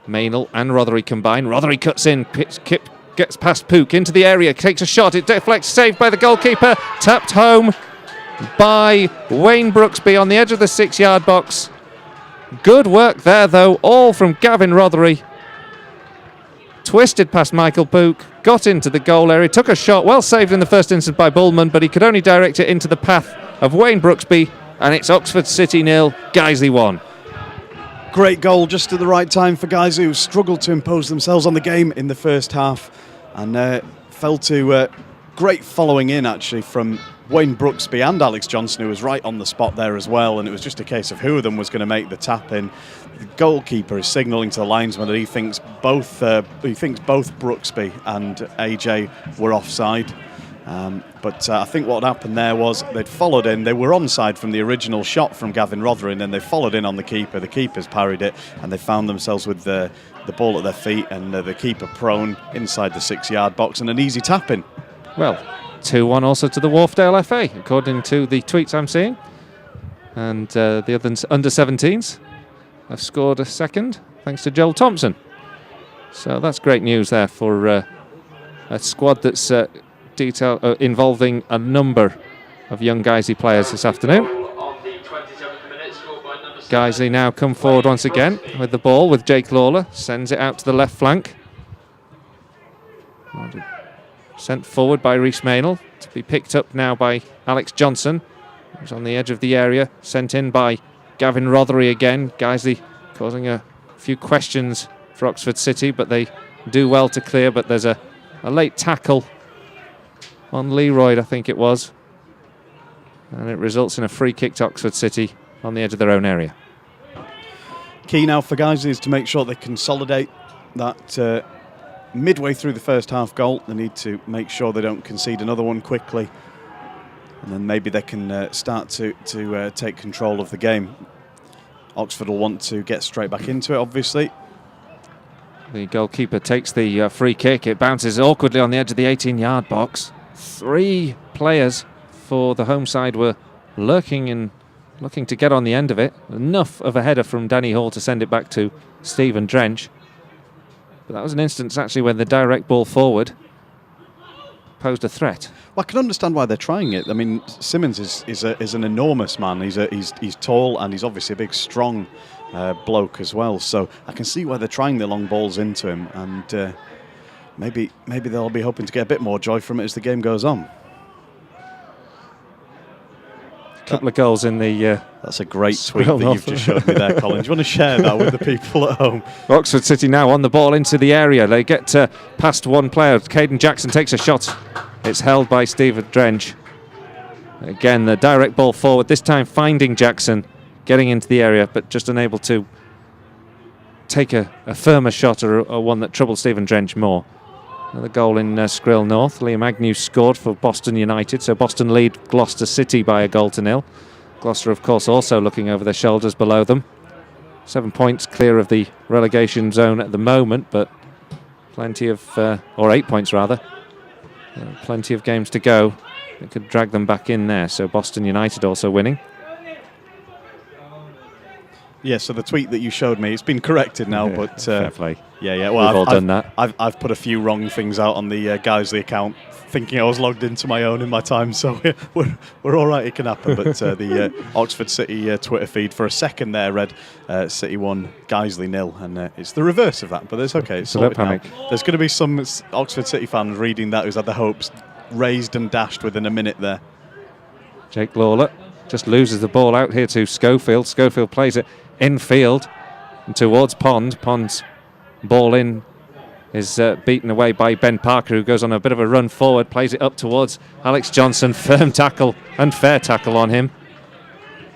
Maynell and Rothery combine. Rothery cuts in, gets past Pook into the area, takes a shot, it deflects, saved by the goalkeeper, tapped home by Wayne Brooksby on the edge of the 6-yard box. Good work there, though, all from Gavin Rothery. Twisted past Michael Pook, got into the goal area, took a shot, well saved in the first instance by Bullman, but he could only direct it into the path of Wayne Brooksby, and it's Oxford City 0, Guiseley 1. Great goal just at the right time for Guiseley, who struggled to impose themselves on the game in the first half, and fell to great following in, actually, from Wayne Brooksby and Alex Johnson, who was right on the spot there as well, and it was just a case of who of them was going to make the tap in. The goalkeeper is signalling to the linesman that he thinks both Brooksby and AJ were offside. But I think what happened there was they'd followed in. They were onside from the original shot from Gavin Rothery, and then they followed in on the keeper. The keeper's parried it, and they found themselves with the ball at their feet, and the keeper prone inside the 6-yard box, and an easy tap in. Well, 2-1 also to the Wharfdale FA, according to the tweets I'm seeing. And the other under-17s have scored a second, thanks to Joel Thompson. So that's great news there for a squad that's involving a number of young Guiseley players this afternoon. Guiseley now come forward once again with the ball with Jake Lawler, sends it out to the left flank. Sent forward by Rhys Maynell, to be picked up now by Alex Johnson, who's on the edge of the area, sent in by Gavin Rothery again. Guiseley causing a few questions for Oxford City, but they do well to clear, but there's a late tackle on Leroyd, I think it was, and it results in a free kick to Oxford City on the edge of their own area. Key now for Guiseley is to make sure they consolidate that midway through the first half goal. They need to make sure they don't concede another one quickly, and then maybe they can start to take control of the game. Oxford will want to get straight back into it, obviously. The goalkeeper takes the free kick. It bounces awkwardly on the edge of the 18-yard box. 3 players for the home side were lurking and looking to get on the end of it. Enough of a header from Danny Hall to send it back to Stephen Drench. But that was an instance actually when the direct ball forward posed a threat. Well, I can understand why they're trying it. I mean, Simmons is an enormous man. He's tall, and he's obviously a big, strong bloke as well. So I can see why they're trying the long balls into him, and maybe they'll be hoping to get a bit more joy from it as the game goes on. couple of goals in the... That's a great tweet that you've just showed me there, Colin. Do you want to share that with the people at home? Oxford City now on the ball into the area. They get past one player. Caden Jackson takes a shot. It's held by Stephen Drench. Again, the direct ball forward, this time finding Jackson, getting into the area, but just unable to take a firmer shot or one that troubled Stephen Drench more. Another goal in Skrill North. Liam Agnew scored for Boston United, so Boston lead Gloucester City by 1-0. Gloucester, of course, also looking over their shoulders below them. 7 points clear of the relegation zone at the moment, but plenty of, or 8 points rather, plenty of games to go that could drag them back in there. So Boston United also winning. Yeah, so the tweet that you showed me, it's been corrected now, but... fair play. Yeah. Well, We've all done that. I've put a few wrong things out on the Guiseley account, thinking I was logged into my own in my time, so we're all right, it can happen. But the Oxford City Twitter feed for a second there read City 1, Guiseley 0, and it's the reverse of that, but it's okay. It's so don't panic. There's going to be some Oxford City fans reading that who's had their hopes raised and dashed within a minute there. Jake Lawler just loses the ball out here to Schofield. Schofield plays it infield and towards Pond. Pond's ball in is beaten away by Ben Parker, who goes on a bit of a run forward, plays it up towards Alex Johnson. Firm tackle, unfair tackle on him.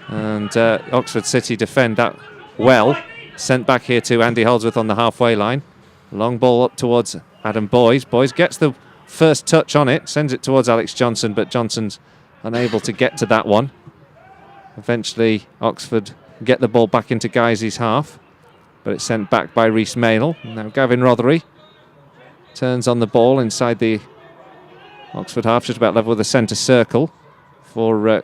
And Oxford City defend that well. Sent back here to Andy Holdsworth on the halfway line. Long ball up towards Adam Boys. Boys gets the first touch on it, sends it towards Alex Johnson, but Johnson's unable to get to that one. Eventually, Oxford get the ball back into Guisey's half, but it's sent back by Rhys Maynell. Now Gavin Rothery turns on the ball inside the Oxford half, just about level with the centre circle. For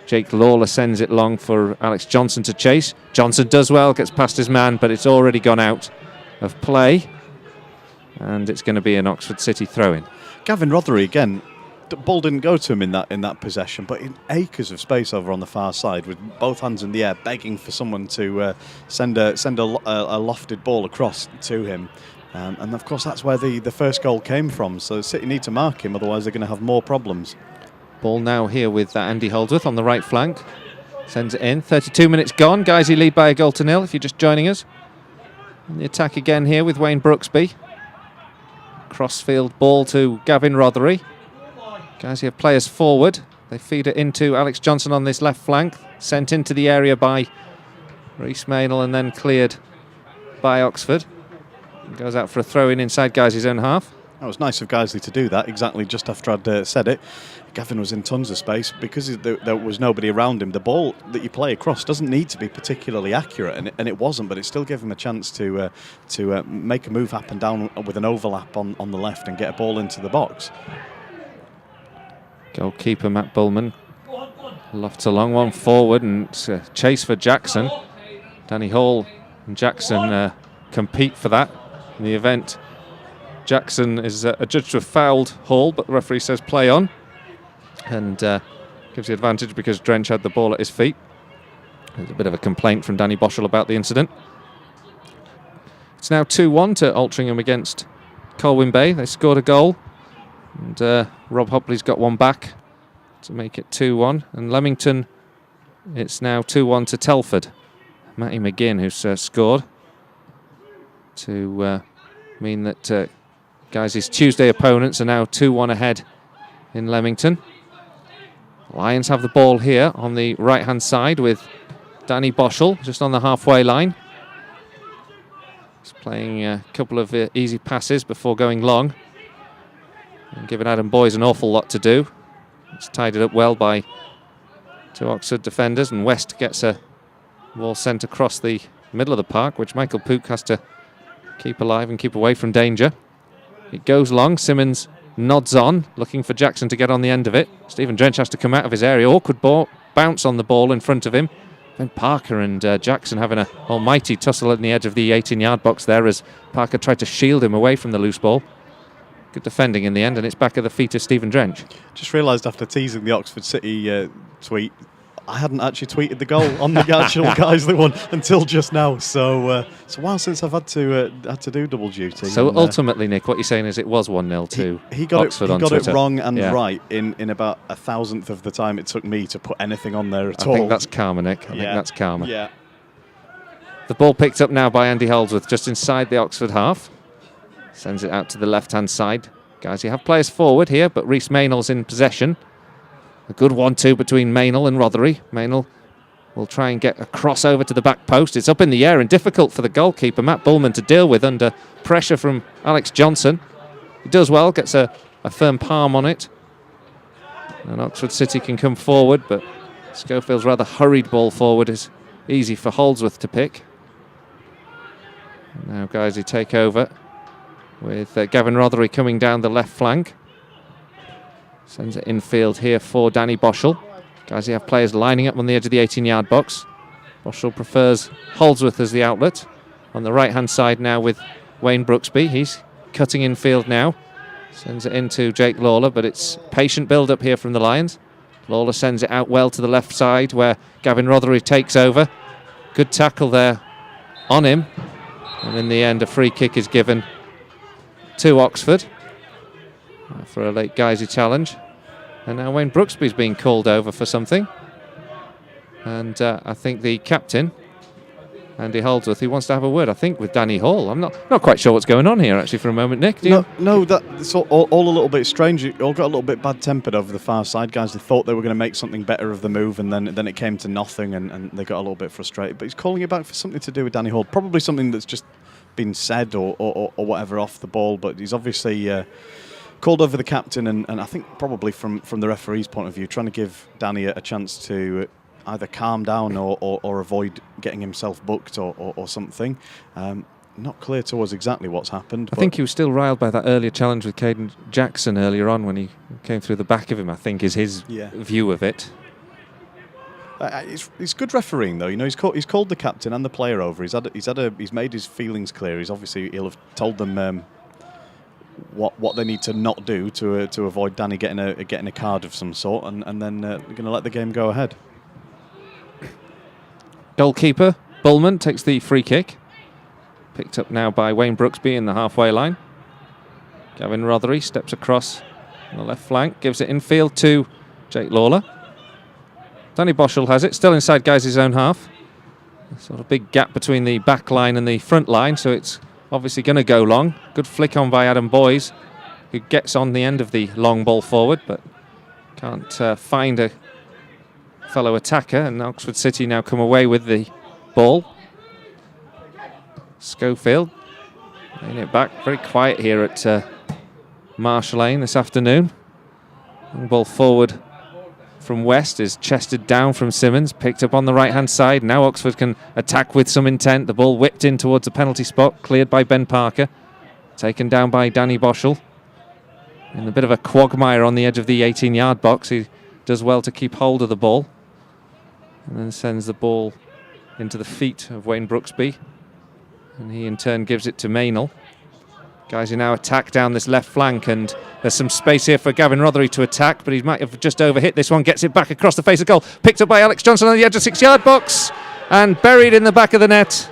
Jake Lawler sends it long for Alex Johnson to chase. Johnson does well, gets past his man, but it's already gone out of play, and it's going to be an Oxford City throw-in. Gavin Rothery again. The ball didn't go to him in that possession, but in acres of space over on the far side, with both hands in the air, begging for someone to send a lofted ball across to him. And of course, that's where the first goal came from. So City need to mark him, otherwise they're going to have more problems. Ball now here with Andy Holdsworth on the right flank. Sends it in. 32 minutes gone. Guiseley lead by 1-0 if you're just joining us. And the attack again here with Wayne Brooksby. Crossfield ball to Gavin Rothery. Guys, you have players forward. They feed it into Alex Johnson on this left flank. Sent into the area by Rhys Maynell and then cleared by Oxford. Goes out for a throw-in inside Guiseley's own half. It was nice of Guiseley to do that, exactly just after I'd said it. Gavin was in tons of space. Because there was nobody around him, the ball that you play across doesn't need to be particularly accurate, and it wasn't, but it still gave him a chance to make a move up and down with an overlap on the left and get a ball into the box. Goalkeeper Matt Bullman lofts a long one forward and chase for Jackson. Danny Hall and Jackson compete for that. In the event, Jackson is adjudged to have fouled Hall, but the referee says play on, and gives the advantage because Drench had the ball at his feet. There's a bit of a complaint from Danny Boschel about the incident. It's now 2-1 to Altrincham against Colwyn Bay. They scored a goal, and Rob Hopley's got one back to make it 2-1. And Leamington, it's now 2-1 to Telford. Matty McGinn, who's scored to mean that Guys' Tuesday opponents are now 2-1 ahead in Leamington. Lions have the ball here on the right-hand side with Danny Boschel just on the halfway line. He's playing a couple of easy passes before going long and giving Adam Boys an awful lot to do. It's tied it up well by two Oxford defenders, and West gets a ball sent across the middle of the park, which Michael Pook has to keep alive and keep away from danger. It goes long. Simmons nods on, looking for Jackson to get on the end of it. Stephen Drench has to come out of his area. Awkward bounce on the ball in front of him. Then Parker and Jackson having an almighty tussle at the edge of the 18-yard box there as Parker tried to shield him away from the loose ball. Good defending in the end, and it's back at the feet of Stephen Drench. Just realised after teasing the Oxford City tweet, I hadn't actually tweeted the goal on the actual Guiseley one until just now. So it's a while since I've had to do double duty. So ultimately, Nick, what you're saying is it was 1-0 to he got Oxford it. on He got Twitter. it wrong and right in about 1,000th of the time it took me to put anything on there at all. I think that's karma, Nick. I think that's karma. Yeah. The ball picked up now by Andy Holdsworth, just inside the Oxford half. Sends it out to the left-hand side. Guys, you have players forward here, but Rhys Maynell's in possession. A good 1-2 between Maynell and Rothery. Maynell will try and get a cross over to the back post. It's up in the air and difficult for the goalkeeper, Matt Bullman, to deal with under pressure from Alex Johnson. He does well, gets a firm palm on it. And Oxford City can come forward, but Schofield's rather hurried ball forward is easy for Holdsworth to pick. Now Guiseley take over with Gavin Rothery coming down the left flank. Sends it infield here for Danny Boschel. Guiseley have players lining up on the edge of the 18-yard box. Boschel prefers Holdsworth as the outlet. On the right-hand side now with Wayne Brooksby. He's cutting infield now. Sends it into Jake Lawler, but it's patient build-up here from the Lions. Lawler sends it out well to the left side where Gavin Rothery takes over. Good tackle there on him. And in the end, a free kick is given to Oxford for a late Guiseley challenge. And now Wayne Brooksby's being called over for something. And I think the captain, Andy Holdsworth, he wants to have a word, I think, with Danny Hall. I'm not quite sure what's going on here, actually, for a moment, Nick. No, that's all a little bit strange. You all got a little bit bad-tempered over the far side. Guys, they thought they were going to make something better of the move, and then it came to nothing, and they got a little bit frustrated. But he's calling you back for something to do with Danny Hall. Probably something that's just been said or whatever off the ball, but he's obviously called over the captain, and I think probably from the referee's point of view, trying to give Danny a chance to either calm down or avoid getting himself booked or something. Not clear to us exactly what's happened. I think he was still riled by that earlier challenge with Caden Jackson earlier on when he came through the back of him, I think, is his view of it. He's good refereeing, though. You know, he's called the captain and the player over. He's made his feelings clear. He'll have told them what they need to not do to avoid Danny getting a card of some sort, and then they're going to let the game go ahead. Goalkeeper Bullman takes the free kick. Picked up now by Wayne Brooksby in the halfway line. Gavin Rothery steps across on the left flank, gives it infield to Jake Lawler. Danny Boschel has it, still inside Guiseley's own half. Sort of big gap between the back line and the front line, so it's obviously going to go long. Good flick on by Adam Boyes, who gets on the end of the long ball forward, but can't find a fellow attacker, and Oxford City now come away with the ball. Schofield laying it back. Very quiet here at Marsh Lane this afternoon. Long ball forward from West is chested down from Simmons, picked up on the right-hand side. Now Oxford can attack with some intent. The ball whipped in towards the penalty spot, cleared by Ben Parker. Taken down by Danny Boschel. In a bit of a quagmire on the edge of the 18-yard box. He does well to keep hold of the ball. And then sends the ball into the feet of Wayne Brooksby. And he in turn gives it to Maynell. Guys who now attack down this left flank, and there's some space here for Gavin Rothery to attack, but he might have just overhit this one. Gets it back across the face of goal. Picked up by Alex Johnson on the edge of the 6-yard box and buried in the back of the net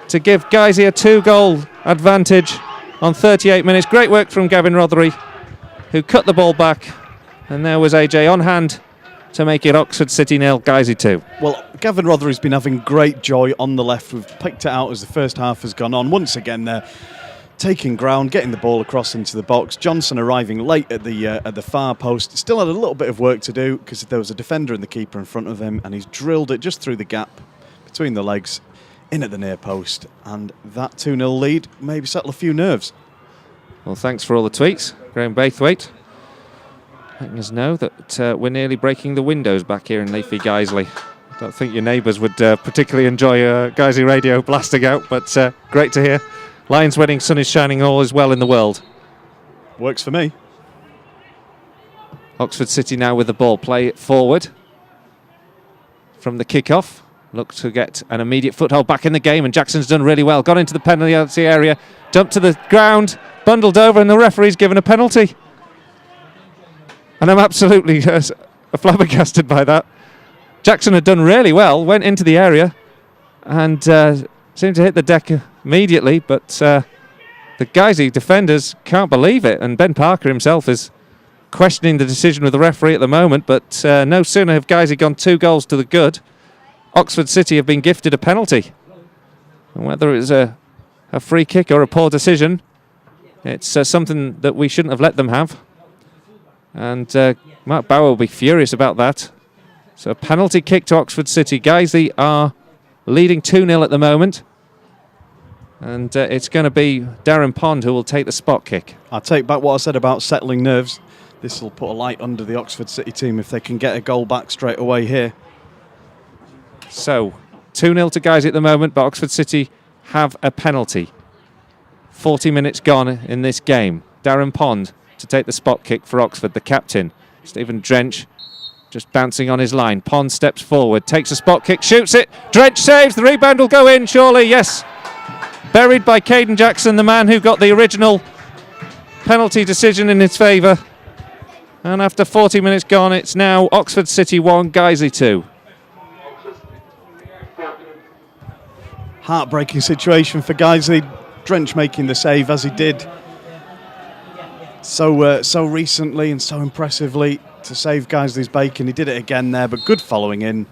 to give Guiseley a 2-goal advantage on 38 minutes. Great work from Gavin Rothery, who cut the ball back, and there was AJ on hand to make it Oxford City 0, Guiseley 2. Well, Gavin Rothery's been having great joy on the left. We've picked it out as the first half has gone on. Once again, they're taking ground, getting the ball across into the box. Johnson arriving late at the far post. Still had a little bit of work to do because there was a defender and the keeper in front of him, and he's drilled it just through the gap between the legs, in at the near post, and that 2-0 lead maybe settle a few nerves. Well, thanks for all the tweets. Graham Baithwaite letting us know that we're nearly breaking the windows back here in Leafy Guiseley. I don't think your neighbours would particularly enjoy Guiseley radio blasting out, but great to hear. Lions winning, sun is shining, all is well in the world. Works for me. Oxford City now with the ball. Play it forward from the kick-off. Look to get an immediate foothold back in the game, and Jackson's done really well. Got into the penalty area, dumped to the ground, bundled over, and the referee's given a penalty. And I'm absolutely flabbergasted by that. Jackson had done really well, went into the area and seemed to hit the deck immediately, but the Guiseley defenders can't believe it, and Ben Parker himself is questioning the decision with the referee at the moment, but no sooner have Guiseley gone 2 goals to the good, Oxford City have been gifted a penalty. And whether it was a free kick or a poor decision, it's something that we shouldn't have let them have. And Mark Bauer will be furious about that. So a penalty kick to Oxford City. Guiseley are leading 2-0 at the moment. And it's going to be Darren Pond who will take the spot kick. I'll take back what I said about settling nerves. This will put a light under the Oxford City team if they can get a goal back straight away here. So 2-0 to Guiseley at the moment, but Oxford City have a penalty. 40 minutes gone in this game. Darren Pond to take the spot kick for Oxford, the captain. Stephen Drench just bouncing on his line. Pond steps forward, takes a spot kick, shoots it. Drench saves, the rebound will go in, surely, yes. Buried by Caden Jackson, the man who got the original penalty decision in his favour. And after 40 minutes gone, it's now Oxford City 1, Guiseley 2. Heartbreaking situation for Guiseley. Drench making the save as he did so recently and so impressively to save Guiseley's bacon. He did it again there, but good following in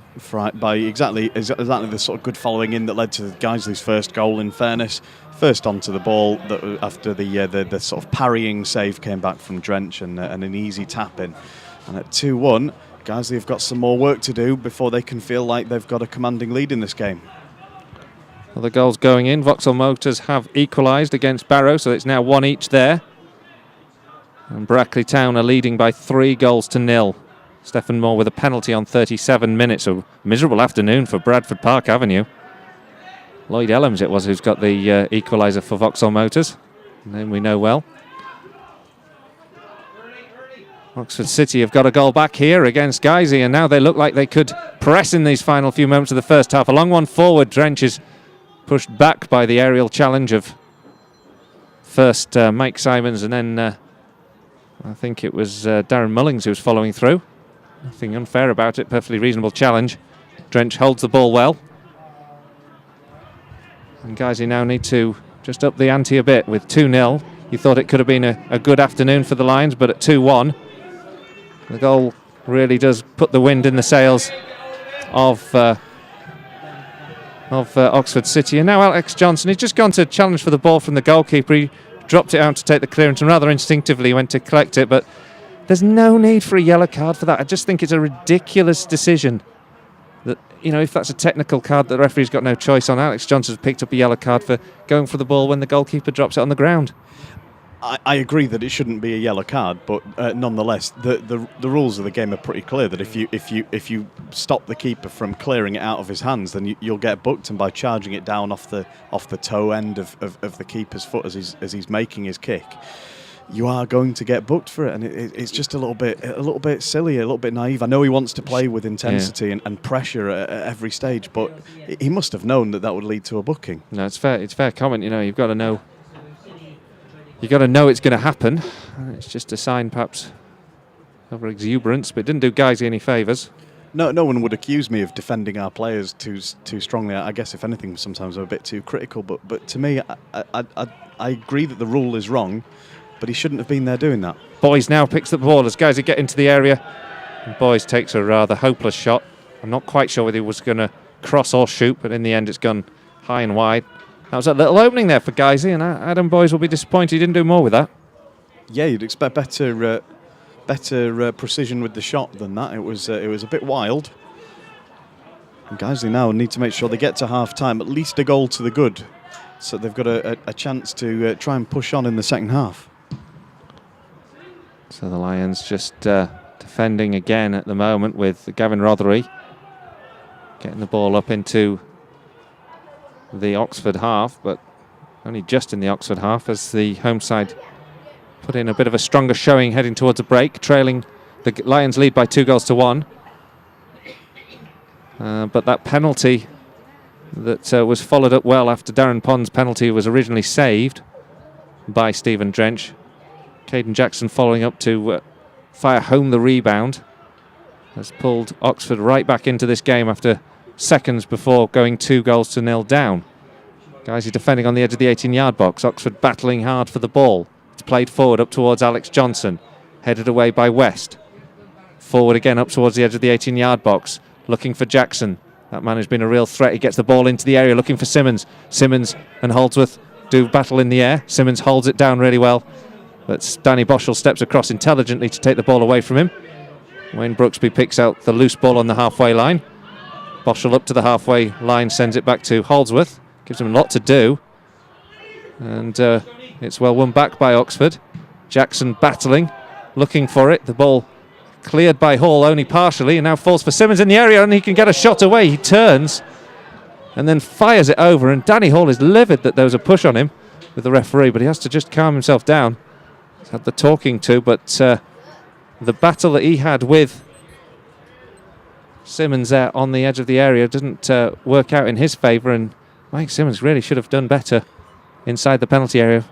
by exactly the sort of good following in that led to Guiseley's first goal. In fairness, first onto the ball after the sort of parrying save came back from Drench and an easy tap in. And at 2-1, Guiseley have got some more work to do before they can feel like they've got a commanding lead in this game. Well, the goals going in. Vauxhall Motors have equalised against Barrow, so it's now 1 each there. And Brackley Town are leading by 3-0. Stephen Moore with a penalty on 37 minutes. A miserable afternoon for Bradford Park Avenue. Lloyd Elams it was who's got the equaliser for Vauxhall Motors. Name we know well. Oxford City have got a goal back here against Guiseley, and now they look like they could press in these final few moments of the first half. A long one forward. Drench is pushed back by the aerial challenge of first Mike Simons, and then I think it was Darren Mullings who was following through. Nothing unfair about it, perfectly reasonable challenge. Drench holds the ball well. And Guiseley now need to just up the ante a bit with 2-0. You thought it could have been a good afternoon for the Lions, but at 2-1, the goal really does put the wind in the sails of Oxford City. And now Alex Johnson, he's just gone to challenge for the ball from the goalkeeper. He dropped it out to take the clearance and rather instinctively went to collect it, but there's no need for a yellow card for that. I just think it's a ridiculous decision that, you know, if that's a technical card that the referee's got no choice on. Alex Johnson's picked up a yellow card for going for the ball when the goalkeeper drops it on the ground. I agree that it shouldn't be a yellow card, but nonetheless, the rules of the game are pretty clear. That if you stop the keeper from clearing it out of his hands, then you'll get booked, and by charging it down off the toe end of the keeper's foot as he's making his kick, you are going to get booked for it. And it's just a little bit silly, a little bit naive. I know he wants to play with intensity and pressure at every stage, but he must have known that would lead to a booking. No, it's fair. It's fair comment. You know, you've got to know. You've got to know it's going to happen. It's just a sign, perhaps, of exuberance, but it didn't do Guiseley any favours. No one would accuse me of defending our players too strongly. I guess, if anything, sometimes I'm a bit too critical. But to me, I agree that the rule is wrong, but he shouldn't have been there doing that. Boys now picks up the ball as Guiseley get into the area. And Boys takes a rather hopeless shot. I'm not quite sure whether he was going to cross or shoot, but in the end it's gone high and wide. That was a little opening there for Guiseley, and Adam Boys will be disappointed he didn't do more with that. Yeah, you'd expect better precision with the shot than that. It was a bit wild. And Guiseley now need to make sure they get to half-time, at least a goal to the good, so they've got a chance to try and push on in the second half. So the Lions just defending again at the moment with Gavin Rothery getting the ball up into the Oxford half, but only just in the Oxford half as the home side put in a bit of a stronger showing heading towards a break, trailing the Lions lead by 2-1. But that penalty that was followed up well after Darren Pond's penalty was originally saved by Stephen Drench. Caden Jackson following up to fire home the rebound. has pulled Oxford right back into this game after seconds before going 2-0 down. Guys, he's defending on the edge of the 18-yard box. Oxford battling hard for the ball. It's played forward up towards Alex Johnson, headed away by West. Forward again up towards the edge of the 18-yard box, looking for Jackson. That man has been a real threat. He gets the ball into the area, looking for Simmons. Simmons and Holdsworth do battle in the air. Simmons holds it down really well, but Danny Boschel steps across intelligently to take the ball away from him. Wayne Brooksby picks out the loose ball on the halfway line. Boschel up to the halfway line, sends it back to Holdsworth. Gives him a lot to do. And it's well won back by Oxford. Jackson battling, looking for it. The ball cleared by Hall only partially, and now falls for Simmons in the area, and he can get a shot away. He turns and then fires it over, and Danny Hall is livid that there was a push on him with the referee, but he has to just calm himself down. He's had the talking to, but the battle that he had with Simmons there on the edge of the area didn't work out in his favour, and Mike Simmons really should have done better inside the penalty area.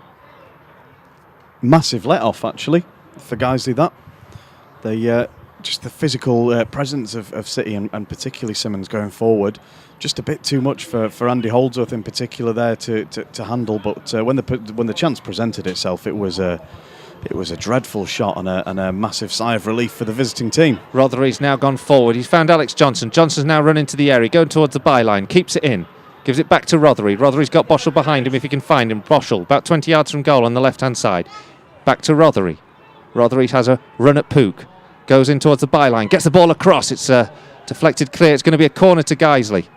Massive let-off, actually, for Guiseley, that. They just the physical presence of City and particularly Simmons going forward, just a bit too much for Andy Holdsworth in particular there to handle. But when the chance presented itself, it was a dreadful shot and a massive sigh of relief for the visiting team. Rothery's now gone forward. He's found Alex Johnson. Johnson's now run into the area, going towards the byline, keeps it in, gives it back to Rothery. Rothery's got Boschel behind him if he can find him. Boschel, about 20 yards from goal on the left-hand side. Back to Rothery. Rothery has a run at Pook. Goes in towards the byline, gets the ball across. It's deflected clear. It's going to be a corner to Guiseley.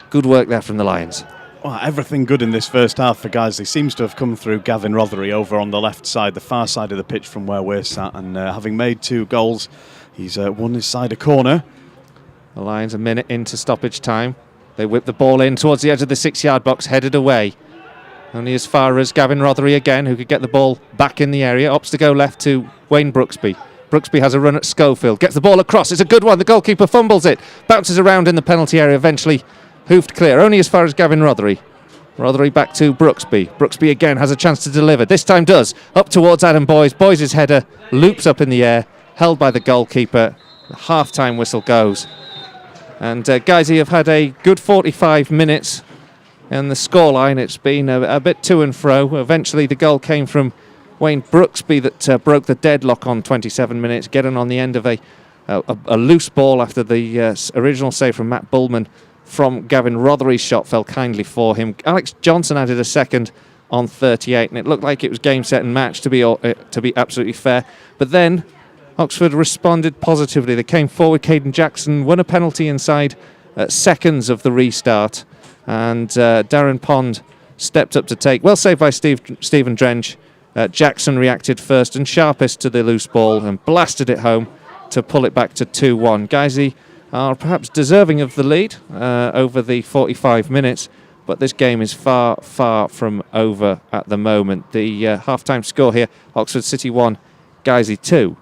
Good work there from the Lions. Well, everything good in this first half for Guiseley seems to have come through Gavin Rothery over on the left side, the far side of the pitch from where we're sat. And having made 2 goals, he's won his side a corner. The Lions a minute into stoppage time. They whip the ball in towards the edge of the 6-yard box, headed away. Only as far as Gavin Rothery again, who could get the ball back in the area. Opts to go left to Wayne Brooksby. Brooksby has a run at Schofield, gets the ball across, it's a good one, the goalkeeper fumbles it, bounces around in the penalty area, eventually hoofed clear, only as far as Gavin Rothery. Rothery back to Brooksby. Brooksby again has a chance to deliver, this time does, up towards Adam Boyes. Boyes' header loops up in the air, held by the goalkeeper. The half-time whistle goes. And Guiseley have had a good 45 minutes, and the scoreline, it's been a bit to and fro. Eventually the goal came from Wayne Brooksby that broke the deadlock on 27 minutes, getting on the end of a loose ball after the original save from Matt Bullman from Gavin Rothery's shot fell kindly for him. Alex Johnson added a second on 38, and it looked like it was game, set and match, to be absolutely fair. But then Oxford responded positively. They came forward. Caden Jackson won a penalty inside seconds of the restart, and Darren Pond stepped up to take. Well saved by Stephen Drench. Jackson reacted first and sharpest to the loose ball and blasted it home to pull it back to 2-1. Guiseley are perhaps deserving of the lead over the 45 minutes, but this game is far, far from over at the moment. The half-time score here, Oxford City 1, Guiseley 2.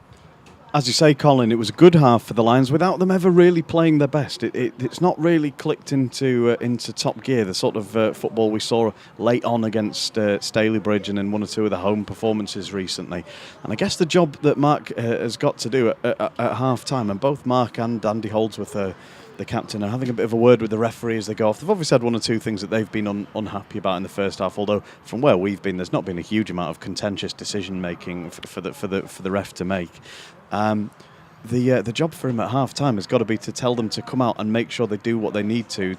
As you say, Colin, it was a good half for the Lions without them ever really playing their best. It's not really clicked into top gear, the sort of football we saw late on against Stalybridge and in 1 or 2 of the home performances recently. And I guess the job that Mark has got to do at half-time, and both Mark and Andy Holdsworth, the captain, are having a bit of a word with the referee as they go off. They've obviously had 1 or 2 things that they've been unhappy about in the first half, although from where we've been, there's not been a huge amount of contentious decision-making for the ref to make. The job for him at half-time has got to be to tell them to come out and make sure they do what they need to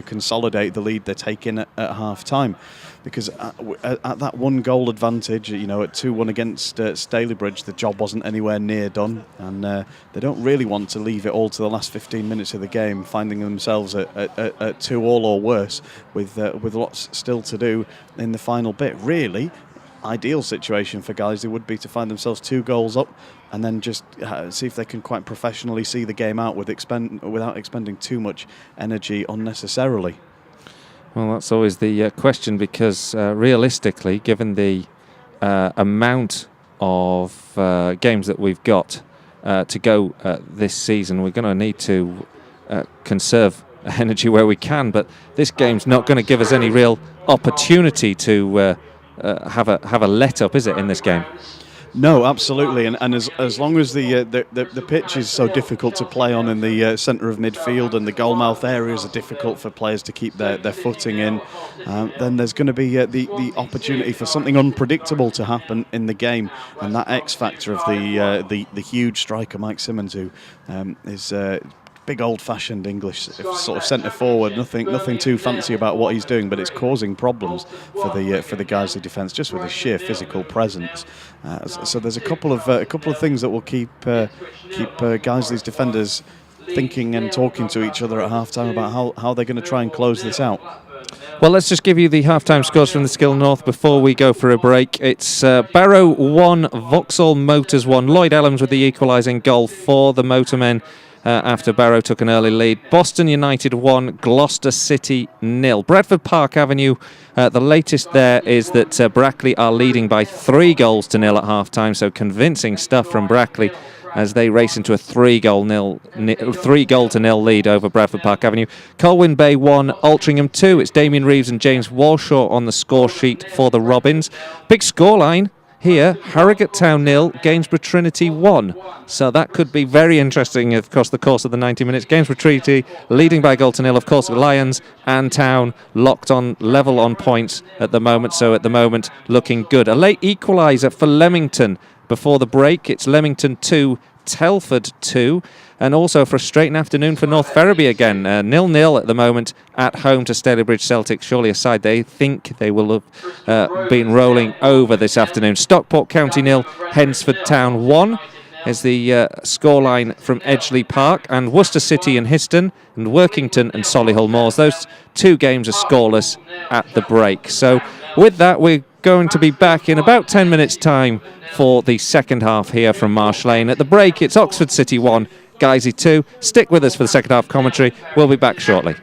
consolidate the lead they're taking at half-time. Because at that 1-goal advantage, at 2-1 against Stalybridge, the job wasn't anywhere near done, and they don't really want to leave it all to the last 15 minutes of the game, finding themselves at 2-2 or worse, with lots still to do in the final bit. Really, ideal situation for Guiseley would be to find themselves 2 goals up and then just see if they can quite professionally see the game out without expending too much energy unnecessarily. Well, that's always the question, because realistically, given the amount of games that we've got to go this season, we're going to need to conserve energy where we can, but this game's not going to give us any real opportunity to have a let-up, is it, in this game? No, absolutely, and as long as the pitch is so difficult to play on in the centre of midfield and the goalmouth areas are difficult for players to keep their footing in, then there's going to be the opportunity for something unpredictable to happen in the game, and that X factor of the huge striker Mike Simmons, who is. Big old-fashioned English sort of centre forward. Nothing too fancy about what he's doing, but it's causing problems for the Guiseley defence just with his sheer physical presence. So there's a couple of things that will keep Guiseley's defenders thinking and talking to each other at half-time about how they're going to try and close this out. Well, let's just give you the half-time scores from the Skill North before we go for a break. It's Barrow 1, Vauxhall Motors 1. Lloyd Ellams with the equalising goal for the Motormen after Barrow took an early lead. Boston United 1, Gloucester City 0. Bradford Park Avenue, the latest there is that Brackley are leading by 3 goals to 0 at half-time, so convincing stuff from Brackley as they race into a 3-goal to 0 lead over Bradford Park Avenue. Colwyn Bay 1, Altrincham 2. It's Damien Reeves and James Walshaw on the score sheet for the Robins. Big scoreline here, Harrogate Town 0, Gainsborough Trinity 1. So that could be very interesting across the course of the 90 minutes. Gainsborough Trinity leading by a goal to 0. Of course, Lions and Town locked on level on points at the moment. So at the moment, looking good. A late equaliser for Leamington before the break. It's Leamington 2, Telford 2. And also a frustrating afternoon for North Ferriby again. 0-0 at the moment at home to Stalybridge Celtic. Surely a side they think they will have been rolling over this afternoon. Stockport County 0, Hensford Town 1 is the scoreline from Edgeley Park. And Worcester City and Histon and Workington and Solihull Moors. Those 2 games are scoreless at the break. So with that, we're going to be back in about 10 minutes' time for the second half here from Marsh Lane. At the break, it's Oxford City 1, Guiseley 2. Stick with us for the second half commentary. We'll be back shortly.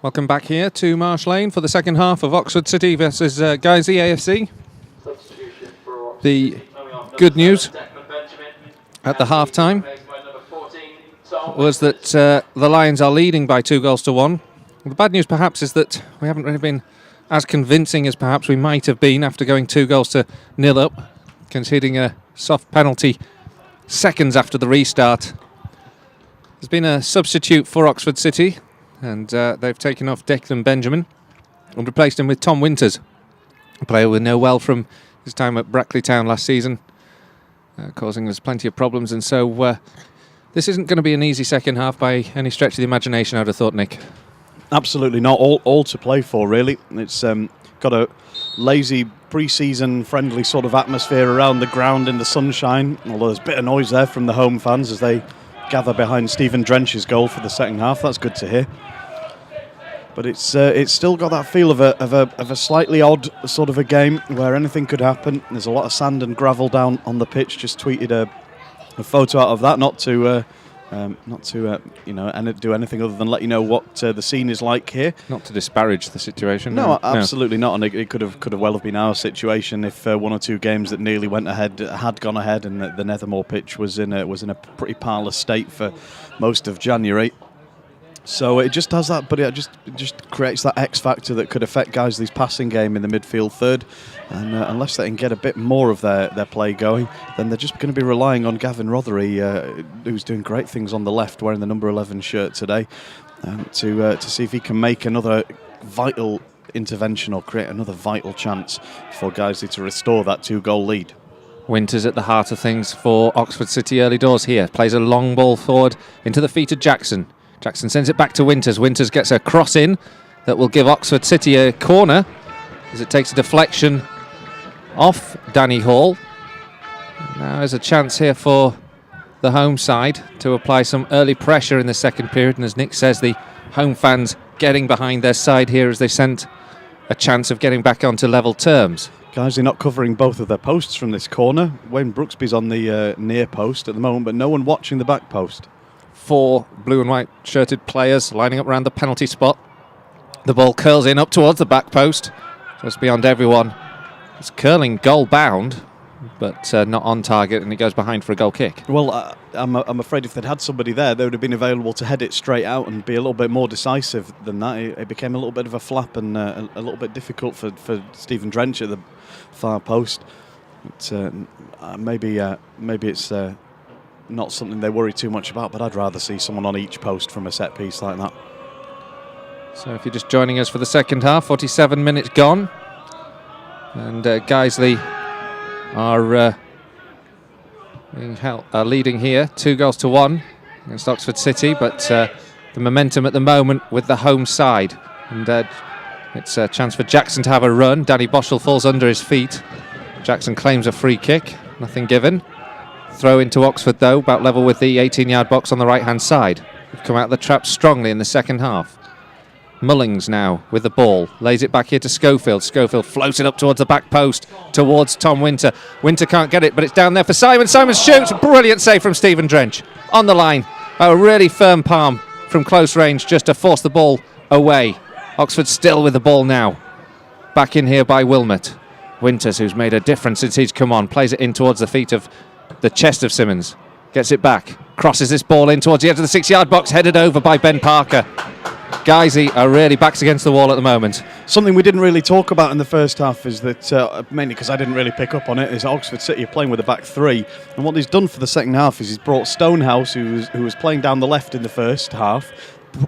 Welcome back here to Marsh Lane for the second half of Oxford City versus Guiseley AFC. The good news at the half-time was that the Lions are leading by 2-1. The bad news perhaps is that we haven't really been as convincing as perhaps we might have been after going 2-0 up, conceding a soft penalty seconds after the restart. There's been a substitute for Oxford City, and they've taken off Declan Benjamin and replaced him with Tom Winters, a player we know well from his time at Brackley Town last season, causing us plenty of problems. And so this isn't going to be an easy second half by any stretch of the imagination, I'd have thought, Nick. Absolutely not. All to play for, really. It's got a lazy pre-season friendly sort of atmosphere around the ground in the sunshine, although there's a bit of noise there from the home fans as they gather behind Stephen Drench's goal for the second half. That's good to hear. But it's still got that feel of a slightly odd sort of a game where anything could happen. There's a lot of sand and gravel down on the pitch. Just tweeted a photo out of that, not to do anything other than let you know what the scene is like here. Not to disparage the situation. No, absolutely not. And it could have well have been our situation if one or two games that nearly went ahead had gone ahead, and the Nethermore pitch was in a pretty parlous state for most of January. So it just does that, but it just creates that X factor that could affect Guiseley's passing game in the midfield third. And unless they can get a bit more of their play going, then they're just going to be relying on Gavin Rothery, who's doing great things on the left, wearing the number 11 shirt today, to see if he can make another vital intervention or create another vital chance for Guiseley to restore that 2-goal lead. Winters at the heart of things for Oxford City early doors here. Plays a long ball forward into the feet of Jackson. Jackson sends it back to Winters. Winters gets a cross in that will give Oxford City a corner as it takes a deflection off Danny Hall. Now there's a chance here for the home side to apply some early pressure in the second period, and as Nick says, the home fans getting behind their side here as they sent a chance of getting back onto level terms. Guys, they're not covering both of their posts from this corner. Wayne Brooksby's on the near post at the moment, but no one watching the back post. 4 blue and white shirted players lining up around the penalty spot. The ball curls in up towards the back post, just beyond everyone. It's curling goal bound, but not on target, and it goes behind for a goal kick. Well, I'm afraid if they'd had somebody there, they would have been available to head it straight out and be a little bit more decisive than that. It became a little bit of a flap and a little bit difficult for Stephen Drench at the far post. But, maybe it's not something they worry too much about, but I'd rather see someone on each post from a set piece like that. So if you're just joining us for the second half, 47 minutes gone, and Guiseley are leading here 2-1 against Oxford City, but the momentum at the moment with the home side, and it's a chance for Jackson to have a run. Danny Boschel falls under his feet. Jackson claims a free kick, nothing given. Throw into Oxford though, about level with the 18-yard box on the right-hand side. We've come out of the trap strongly in the second half. Mullings now with the ball, lays it back here to Schofield. Schofield floats it up towards the back post, towards Tom Winter. Winter can't get it, but it's down there for Simon. Simon shoots, brilliant save from Stephen Drench. On the line, a really firm palm from close range just to force the ball away. Oxford still with the ball now. Back in here by Wilmot. Winters, who's made a difference since he's come on, plays it in towards the feet of the chest of Simmons, gets it back, crosses this ball in towards the edge of the 6-yard box, headed over by Ben Parker. Guiseley are really backs against the wall at the moment. Something we didn't really talk about in the first half is that, mainly because I didn't really pick up on it, is Oxford City are playing with a back three, and what he's done for the second half is he's brought Stonehouse, who was playing down the left in the first half,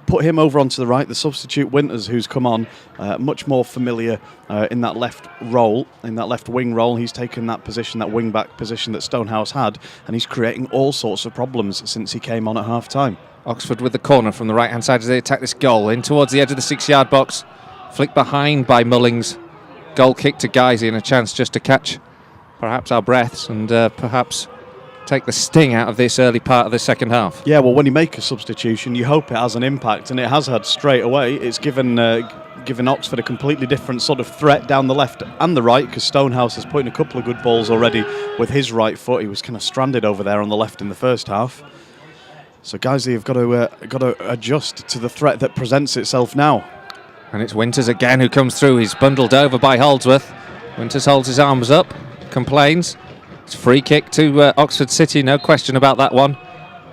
put him over onto the right. The substitute Winters, who's come on, much more familiar in that left role, in that left wing role. He's taken that position, that wing back position that Stonehouse had, and he's creating all sorts of problems since he came on at half time. Oxford with the corner from the right hand side as they attack this goal in towards the edge of the 6-yard box, flicked behind by Mullings. Goal kick to Guiseley, and a chance just to catch perhaps our breaths and perhaps take the sting out of this early part of the second half. Yeah, well, when you make a substitution, you hope it has an impact, and it has had straight away. It's given Oxford a completely different sort of threat down the left and the right, because Stonehouse has put in a couple of good balls already with his right foot. He was kind of stranded over there on the left in the first half. So Guiseley have got to adjust to the threat that presents itself now. And it's Winters again who comes through. He's bundled over by Holdsworth. Winters holds his arms up, complains. It's free kick to Oxford City, no question about that one.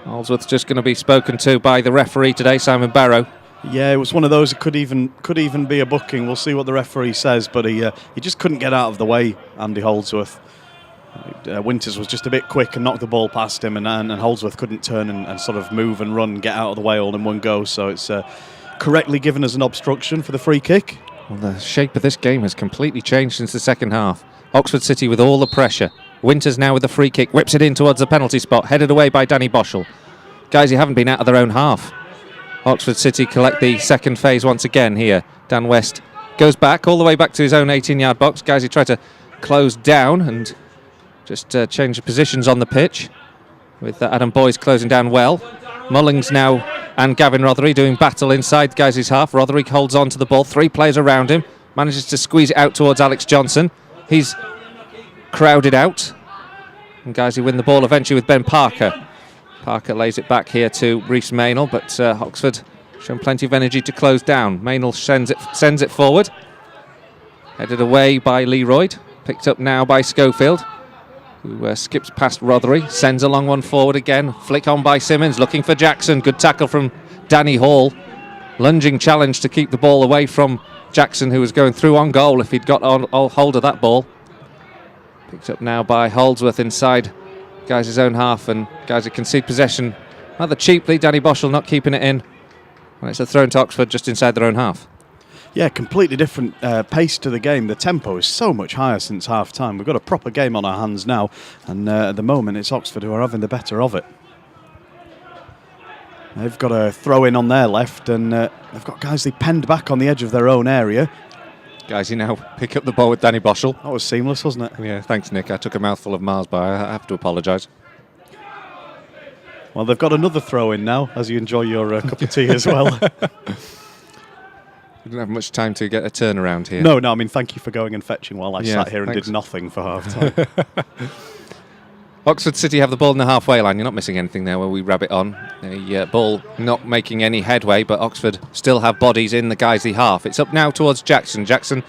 Holdsworth's just going to be spoken to by the referee today, Simon Barrow. Yeah, it was one of those that could even be a booking. We'll see what the referee says, but he just couldn't get out of the way, Andy Holdsworth. Winters was just a bit quick and knocked the ball past him, and Holdsworth couldn't turn and sort of move and run, get out of the way all in one go. So it's correctly given as an obstruction for the free kick. Well, the shape of this game has completely changed since the second half. Oxford City with all the pressure. Winters now with the free kick, whips it in towards the penalty spot, headed away by Danny Boschel. Guys, you haven't been out of their own half. Oxford City collect the second phase once again here. Dan West goes back, all the way back to his own 18-yard box. Guys, he tried to close down and just change the positions on the pitch, with Adam Boyes closing down well. Mullings now and Gavin Rothery doing battle inside Guys' half. Rothery holds on to the ball, 3 players around him, manages to squeeze it out towards Alex Johnson. He's crowded out, and Guys win the ball eventually with Ben Parker. Parker lays it back here to Rhys Maynell, but Oxford shown plenty of energy to close down. Maynell sends it forward, headed away by Leroyd, picked up now by Schofield, who skips past Rothery, sends a long one forward again, flick on by Simmons, looking for Jackson, good tackle from Danny Hall, lunging challenge to keep the ball away from Jackson, who was going through on goal if he'd got on hold of that ball. Picked up now by Holdsworth inside Guys' own half, and Guys concede possession rather cheaply. Danny Boschel not keeping it in, and it's a throw to Oxford just inside their own half. Yeah, completely different pace to the game. The tempo is so much higher since half-time. We've got a proper game on our hands now, and at the moment it's Oxford who are having the better of it. They've got a throw-in on their left, and they've got Guiseley penned back on the edge of their own area. Guiseley now pick up the ball with Danny Boschel. That was seamless, wasn't it? Yeah, thanks, Nick. I took a mouthful of Mars, but I have to apologise. Well, they've got another throw-in now, as you enjoy your cup of tea as well. We didn't have much time to get a turnaround here. No, I mean, thank you for going and fetching while I sat here and thanks. did nothing for half-time. Oxford City have the ball in the halfway line. You're not missing anything there where we rab it on. The ball not making any headway, but Oxford still have bodies in the Guiseley half. It's up now towards Jackson. Jackson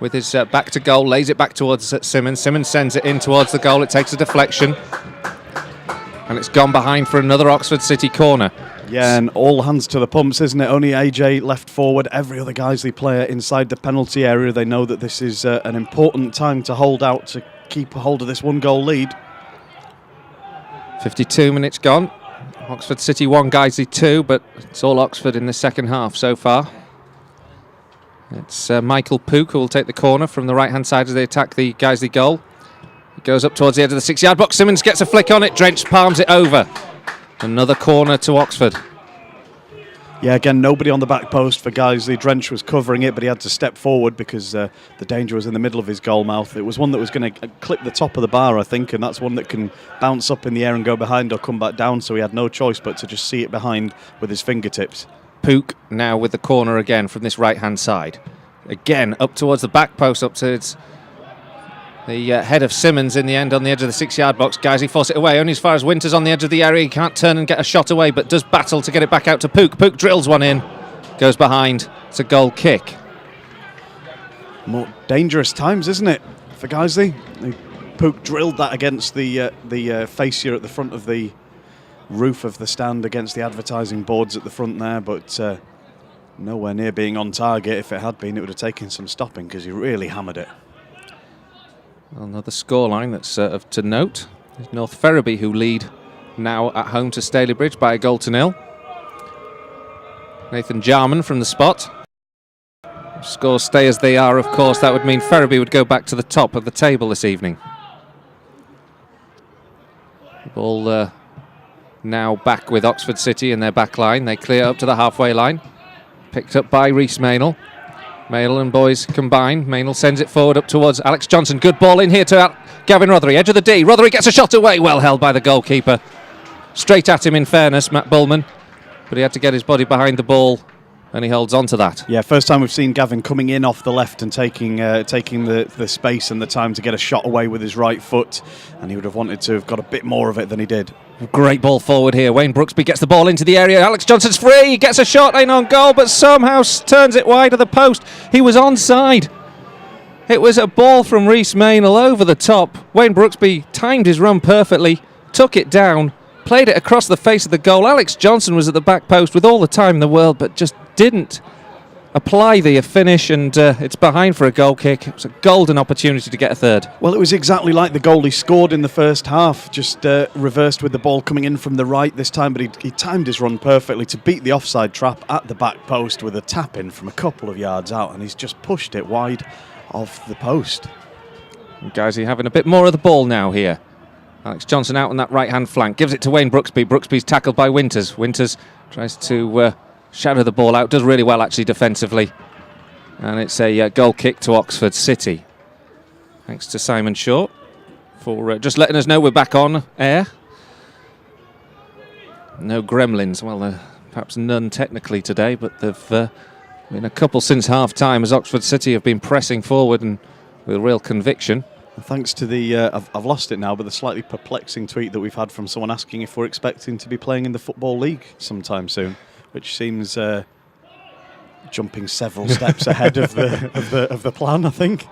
with his back to goal, lays it back towards Simmons. Simmons sends it in towards the goal. It takes a deflection, and it's gone behind for another Oxford City corner. Yeah, and all hands to the pumps, isn't it? Only AJ left forward. Every other Guiseley player inside the penalty area. They know that this is an important time to hold out, to keep a hold of this 1-goal lead. 52 minutes gone. Oxford City 1, Guiseley 2, but it's all Oxford in the second half so far. It's Michael Pook who will take the corner from the right-hand side as they attack the Guiseley goal. It goes up towards the edge of the 6-yard box. Simmons gets a flick on it. Drench palms it over. Another corner to Oxford. Yeah, again, nobody on the back post for Guiseley. Drench was covering it, but he had to step forward because the danger was in the middle of his goal mouth. It was one that was going to clip the top of the bar, I think, and that's one that can bounce up in the air and go behind or come back down, so he had no choice but to just see it behind with his fingertips. Pook now with the corner again from this right-hand side. Again, up towards the back post, up to the head of Simmons in the end on the edge of the 6-yard box. Guiseley force it away, only as far as Winters on the edge of the area. He can't turn and get a shot away, but does battle to get it back out to Pook. Pook drills one in, goes behind. It's a goal kick. More dangerous times, isn't it, for Guiseley? Pook drilled that against the fascia at the front of the roof of the stand, against the advertising boards at the front there, but nowhere near being on target. If it had been, it would have taken some stopping because he really hammered it. Another scoreline that's to note. It's North Ferriby who lead now at home to Stalybridge by a 1-0. Nathan Jarman from the spot. If scores stay as they are, of course, that would mean Ferriby would go back to the top of the table this evening. The ball now back with Oxford City in their back line. They clear up to the halfway line. Picked up by Rhys Maynell. Maynell and Boyes combine. Maynell sends it forward up towards Alex Johnson. Good ball in here to Gavin Rothery. Edge of the D. Rothery gets a shot away. Well held by the goalkeeper. Straight at him, in fairness, Matt Bullman. But he had to get his body behind the ball and he holds on to that. Yeah, first time we've seen Gavin coming in off the left and taking the space and the time to get a shot away with his right foot, and he would have wanted to have got a bit more of it than he did. Great ball forward here. Wayne Brooksby gets the ball into the area. Alex Johnson's free. He gets a shot, ain't on goal, but somehow turns it wide of the post. He was onside. It was a ball from Reece Maynell over the top. Wayne Brooksby timed his run perfectly, took it down, played it across the face of the goal. Alex Johnson was at the back post with all the time in the world, but just didn't apply the finish, and it's behind for a goal kick. It was a golden opportunity to get a third. Well, it was exactly like the goal he scored in the first half, just reversed with the ball coming in from the right this time, but he timed his run perfectly to beat the offside trap at the back post with a tap in from a couple of yards out, and he's just pushed it wide of the post. Guys, he's having a bit more of the ball now here. Alex Johnson out on that right-hand flank, gives it to Wayne Brooksby. Brooksby's tackled by Winters. Winters tries to shadow the ball out, does really well actually defensively. And it's a goal kick to Oxford City. Thanks to Simon Short for just letting us know we're back on air. No gremlins, well, perhaps none technically today, but there've been a couple since half-time as Oxford City have been pressing forward and with real conviction. Thanks to the, I've lost it now, but the slightly perplexing tweet that we've had from someone asking if we're expecting to be playing in the Football League sometime soon, which seems jumping several steps ahead of the plan, I think.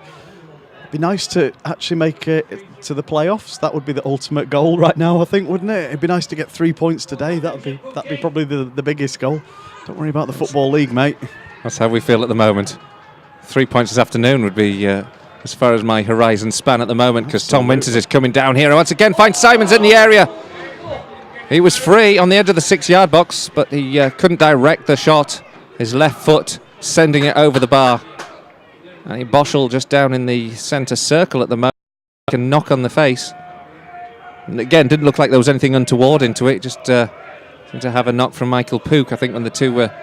It'd be nice to actually make it to the playoffs. That would be the ultimate goal right now, I think, wouldn't it? It'd be nice to get 3 points today. That'd be probably the biggest goal. Don't worry about the Football League, mate. That's how we feel at the moment. 3 points this afternoon would be as far as my horizon span at the moment, because Tom Winters is coming down here and once again finds Simons in the area. He was free on the edge of the 6-yard box, but he couldn't direct the shot. His left foot sending it over the bar. And he Boschel just down in the centre circle at the moment. A knock on the face. And again, didn't look like there was anything untoward into it. Just seemed to have a knock from Michael Pook, I think, when the two were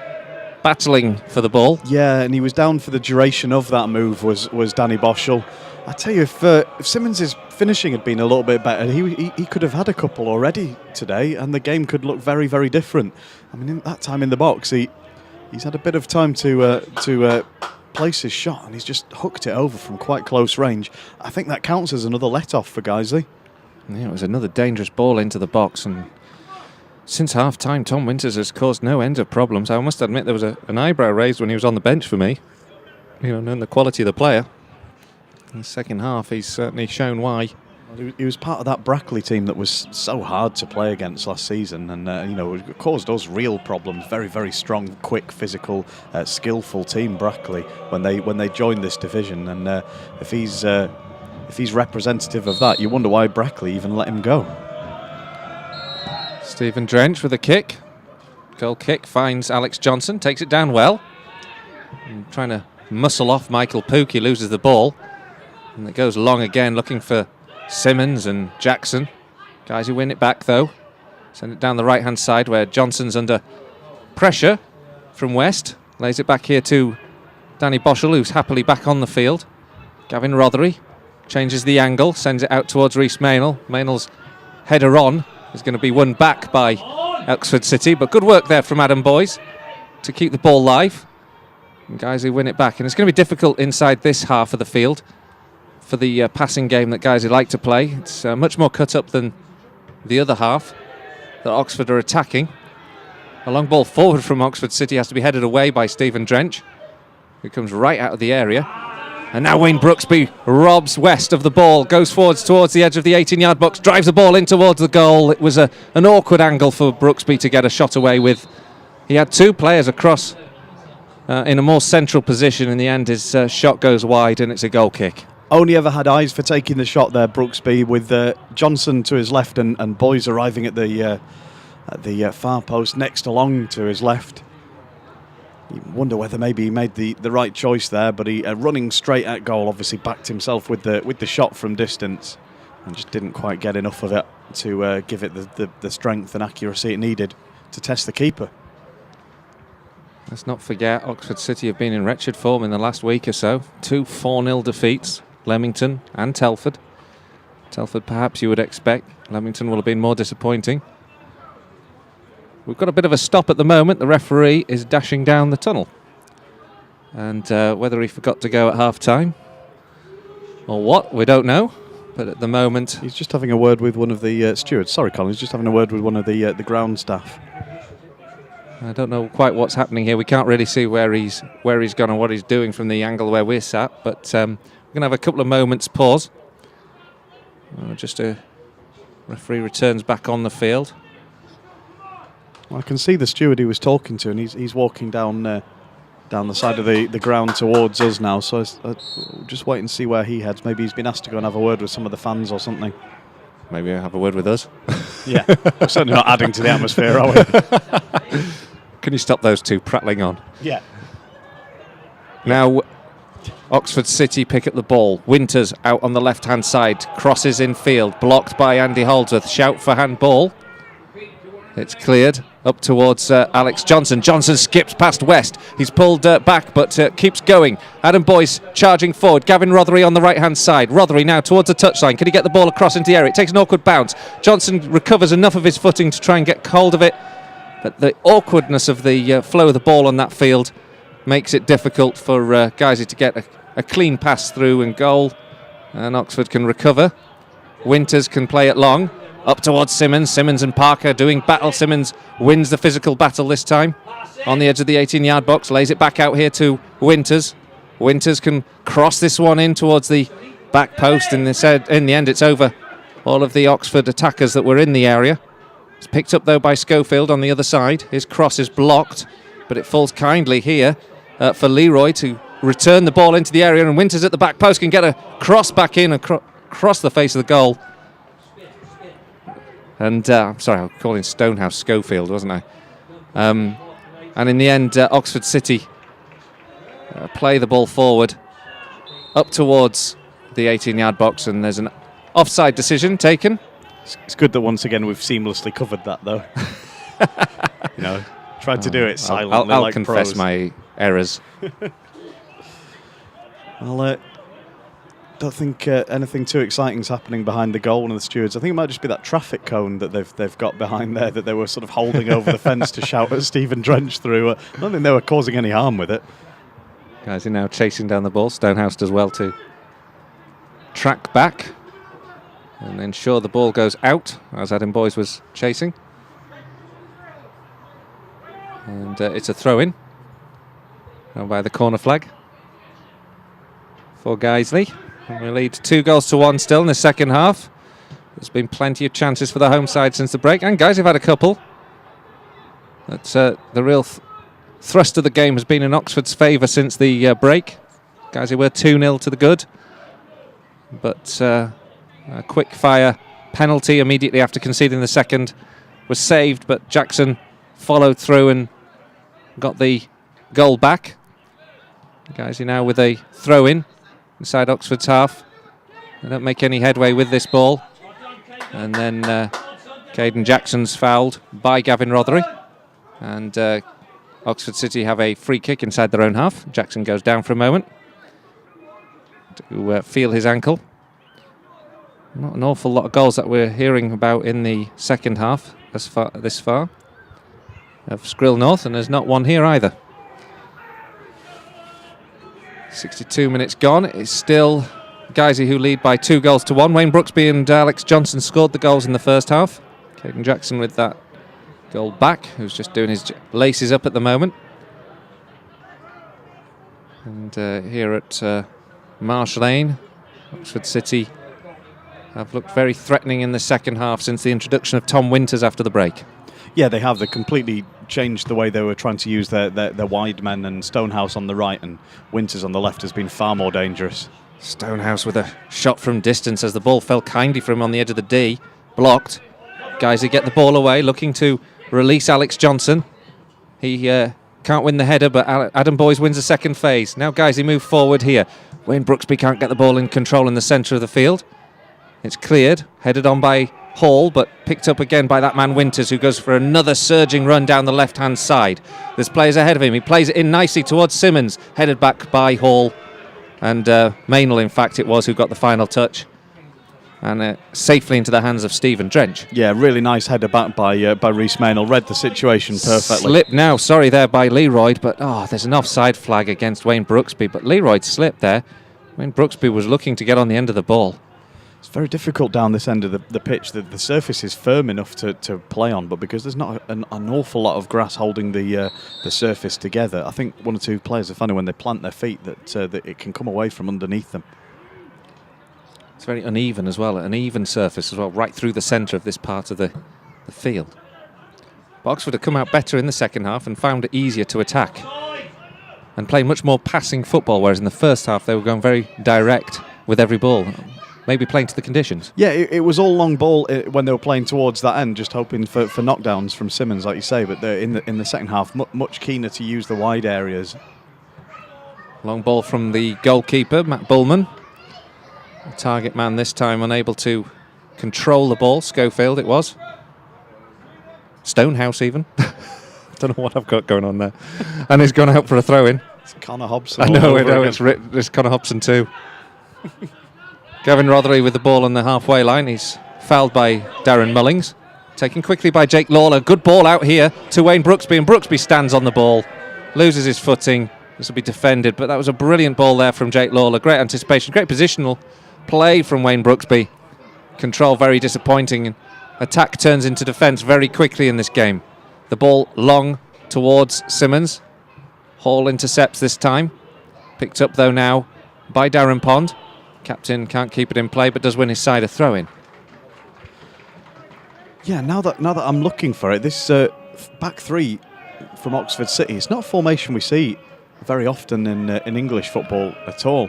battling for the ball. Yeah, and he was down for the duration of that move, was Danny Boschel. I tell you, if Simmons' finishing had been a little bit better, he could have had a couple already today, and the game could look very, very different. I mean, in that time in the box, he's had a bit of time to place his shot, and he's just hooked it over from quite close range. I think that counts as another let-off for Guiseley. Yeah, it was another dangerous ball into the box, and since half-time, Tom Winters has caused no end of problems. I must admit there was an eyebrow raised when he was on the bench for me. You know, knowing the quality of the player. In the second half, he's certainly shown why. He was part of that Brackley team that was so hard to play against last season, and it caused us real problems. Very, very strong, quick, physical, skillful team, Brackley, when they joined this division. And if he's representative of that, you wonder why Brackley even let him go. Stephen Drench with a kick. Goal kick finds Alex Johnson, takes it down well. And trying to muscle off Michael Pook, he loses the ball. And it goes long again, looking for Simmons and Jackson. Guys who win it back though. Send it down the right-hand side where Johnson's under pressure from West. Lays it back here to Danny Boschel, who's happily back on the field. Gavin Rothery changes the angle, sends it out towards Reece Maynell. Maynell's header on is going to be won back by Oxford City, but good work there from Adam Boys to keep the ball live. And guys who win it back, and it's going to be difficult inside this half of the field for the passing game that guys who like to play. It's much more cut up than the other half that Oxford are attacking. A long ball forward from Oxford City has to be headed away by Stephen Drench, who comes right out of the area. And now Wayne Brooksby robs West of the ball, goes forwards towards the edge of the 18-yard box, drives the ball in towards the goal. It was an awkward angle for Brooksby to get a shot away with. He had two players across in a more central position. In the end, his shot goes wide and it's a goal kick. Only ever had eyes for taking the shot there, Brooksby, with Johnson to his left and Boys arriving at the far post next along to his left. You wonder whether maybe he made the right choice there, but he running straight at goal obviously backed himself with the shot from distance and just didn't quite get enough of it to give it the strength and accuracy it needed to test the keeper. Let's not forget Oxford City have been in wretched form in the last week or so. 2 4-0 defeats, Leamington and Telford. Telford perhaps you would expect. Leamington will have been more disappointing. we've got a bit of a stop at the moment. The referee is dashing down the tunnel. And whether he forgot to go at half-time or what, we don't know. But at the moment... He's just having a word with one of the stewards. Sorry, Colin, he's just having a word with one of the ground staff. I don't know quite what's happening here. We can't really see where he's gone and what he's doing from the angle where we're sat. But we're going to have a couple of moments pause. Just a referee returns back on the field. Well, I can see the steward he was talking to, and he's walking down the side of the ground towards us now. So we'll just wait and see where he heads. Maybe he's been asked to go and have a word with some of the fans or something. Maybe have a word with us. Yeah, we're certainly not adding to the atmosphere, are we? Can you stop those two prattling on? Yeah. Now, Oxford City pick up the ball. Winters out on the left-hand side. Crosses in field. Blocked by Andy Holdsworth. Shout for handball. It's cleared up towards Alex Johnson. Johnson skips past West. He's pulled back but keeps going. Adam Boyce charging forward. Gavin Rothery on the right-hand side. Rothery now towards the touchline. Can he get the ball across into the area? It takes an awkward bounce. Johnson recovers enough of his footing to try and get hold of it. But the awkwardness of the flow of the ball on that field makes it difficult for Guiseley to get a clean pass through and goal. And Oxford can recover. Winters can play it long. Up towards Simmons. Simmons and Parker doing battle. Simmons wins the physical battle this time. On the edge of the 18-yard box. Lays it back out here to Winters. Winters can cross this one in towards the back post. In the end, it's over all of the Oxford attackers that were in the area. It's picked up, though, by Schofield on the other side. His cross is blocked, but it falls kindly here for Leroy to return the ball into the area. And Winters at the back post can get a cross back in across the face of the goal. And I'm sorry, I was calling Stonehouse Schofield, wasn't I? And in the end, Oxford City play the ball forward up towards the 18-yard box, and there's an offside decision taken. It's good that once again we've seamlessly covered that, though. Tried to do it silently. I'll like confess pros. my errors. Well, don't think anything too exciting is happening behind the goal. One of the stewards, I think it might just be that traffic cone that they've got behind there that they were sort of holding over the fence to shout at Stephen Drench through. I don't think they were causing any harm with it. Guys are now chasing down the ball. Stonehouse does well to track back and ensure the ball goes out, as Adam Boyce was chasing. And it's a throw-in down by the corner flag for Guiseley. And we lead 2-1 still in the second half. There's been plenty of chances for the home side since the break, and Guiseley have had a couple. But the real thrust of the game has been in Oxford's favour since the break. Guiseley were 2-0 to the good. But a quick-fire penalty immediately after conceding the second was saved, but Jackson followed through and got the goal back. Guiseley now with a throw-in inside Oxford's half. They don't make any headway with this ball. And then Caden Jackson's fouled by Gavin Rothery. And Oxford City have a free kick inside their own half. Jackson goes down for a moment to feel his ankle. Not an awful lot of goals that we're hearing about in the second half this far of Skrill North, and there's not one here either. 62 minutes gone. It's still Guiseley who lead by 2-1. Wayne Brooksby and Alex Johnson scored the goals in the first half. Caden Jackson with that goal back, who's just doing his laces up at the moment. And here at Marsh Lane, Oxford City have looked very threatening in the second half since the introduction of Tom Winters after the break. Yeah, they have. They completely changed the way they were trying to use their wide men, and Stonehouse on the right and Winters on the left has been far more dangerous. Stonehouse with a shot from distance as the ball fell kindly for him on the edge of the D. Blocked. Guiseley get the ball away, looking to release Alex Johnson. He can't win the header, but Adam Boyce wins the second phase. Now Guiseley move forward here. Wayne Brooksby can't get the ball in control in the centre of the field. It's cleared, headed on by Hall, but picked up again by that man Winters, who goes for another surging run down the left-hand side. There's players ahead of him. He plays it in nicely towards Simmons, headed back by Hall. And Maynell, in fact, it was who got the final touch. and safely into the hands of Stephen Drench. Yeah, really nice header back by Reece Maynell. Read the situation perfectly. Slipped now, sorry there by Leroyd, but there's an offside flag against Wayne Brooksby, but Leroyd slipped there. Wayne Brooksby was looking to get on the end of the ball. It's very difficult down this end of the pitch. The surface is firm enough to play on, but because there's not an awful lot of grass holding the surface together, I think one or two players are finding when they plant their feet that it can come away from underneath them. It's very uneven as well, an even surface as well, right through the centre of this part of the field. But Oxford have come out better in the second half and found it easier to attack and play much more passing football, whereas in the first half they were going very direct with every ball. Maybe playing to the conditions. Yeah, it was all long ball when they were playing towards that end, just hoping for knockdowns from Simmons, like you say. But in the second half, much keener to use the wide areas. Long ball from the goalkeeper, Matt Bullman. The target man this time unable to control the ball. Schofield it was. Stonehouse even. Don't know what I've got going on there. And he's gone out for a throw-in. It's Connor Hobson. I know, it's Connor Hobson too. Gavin Rothery with the ball on the halfway line. He's fouled by Darren Mullings. Taken quickly by Jake Lawler. Good ball out here to Wayne Brooksby, and Brooksby stands on the ball. Loses his footing. This will be defended, but that was a brilliant ball there from Jake Lawler. Great anticipation, great positional play from Wayne Brooksby. Control very disappointing. Attack turns into defence very quickly in this game. The ball long towards Simmons. Hall intercepts this time. Picked up though now by Darren Pond. Captain can't keep it in play, but does win his side a throw-in. Yeah, now that I'm looking for it, this back three from Oxford City, it's not a formation we see very often in English football at all.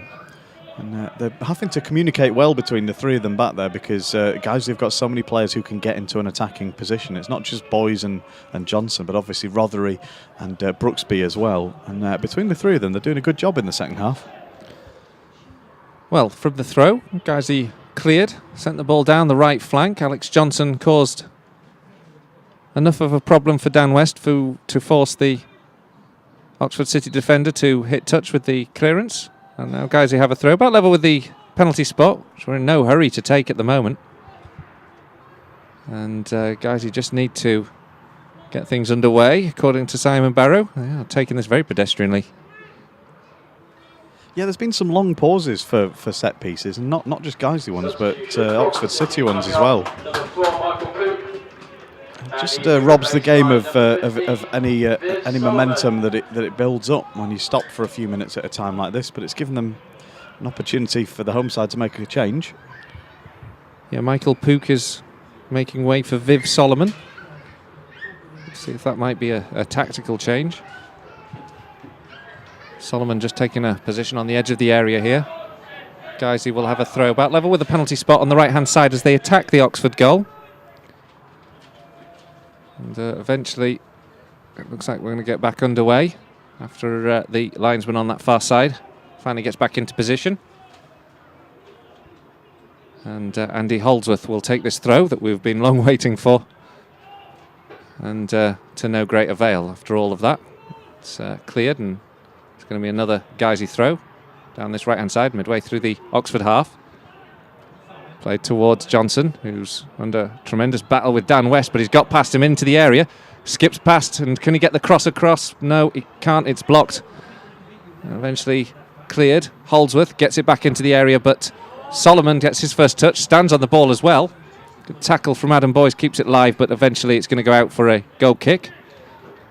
And they're having to communicate well between the three of them back there, because guys, they've got so many players who can get into an attacking position. It's not just Boys and Johnson, but obviously Rothery and Brooksby as well. And between the three of them, they're doing a good job in the second half. Well, from the throw, Guiseley cleared, sent the ball down the right flank. Alex Johnson caused enough of a problem for Dan West to force the Oxford City defender to hit touch with the clearance. And now Guiseley have a throw, about level with the penalty spot, which we're in no hurry to take at the moment. And Guiseley just need to get things underway, according to Simon Barrow. They are taking this very pedestrianly. Yeah, there's been some long pauses for set pieces, and not just Guiseley ones, but Oxford City ones as well. Just robs the game of any momentum that it builds up when you stop for a few minutes at a time like this. But it's given them an opportunity for the home side to make a change. Yeah, Michael Pook is making way for Viv Solomon. Let's see if that might be a tactical change. Solomon just taking a position on the edge of the area here. Guiseley will have a throw about level with the penalty spot on the right-hand side as they attack the Oxford goal. And eventually, it looks like we're going to get back underway after the linesman on that far side finally gets back into position. And Andy Holdsworth will take this throw that we've been long waiting for. And to no great avail after all of that. It's cleared, and it's going to be another Guiseley throw down this right-hand side, midway through the Oxford half. Played towards Johnson, who's under tremendous battle with Dan West, but he's got past him into the area. Skips past, and can he get the cross across? No, he can't, it's blocked. And eventually cleared. Holdsworth gets it back into the area, but Solomon gets his first touch, stands on the ball as well. Good tackle from Adam Boyce, keeps it live, but eventually it's going to go out for a goal kick.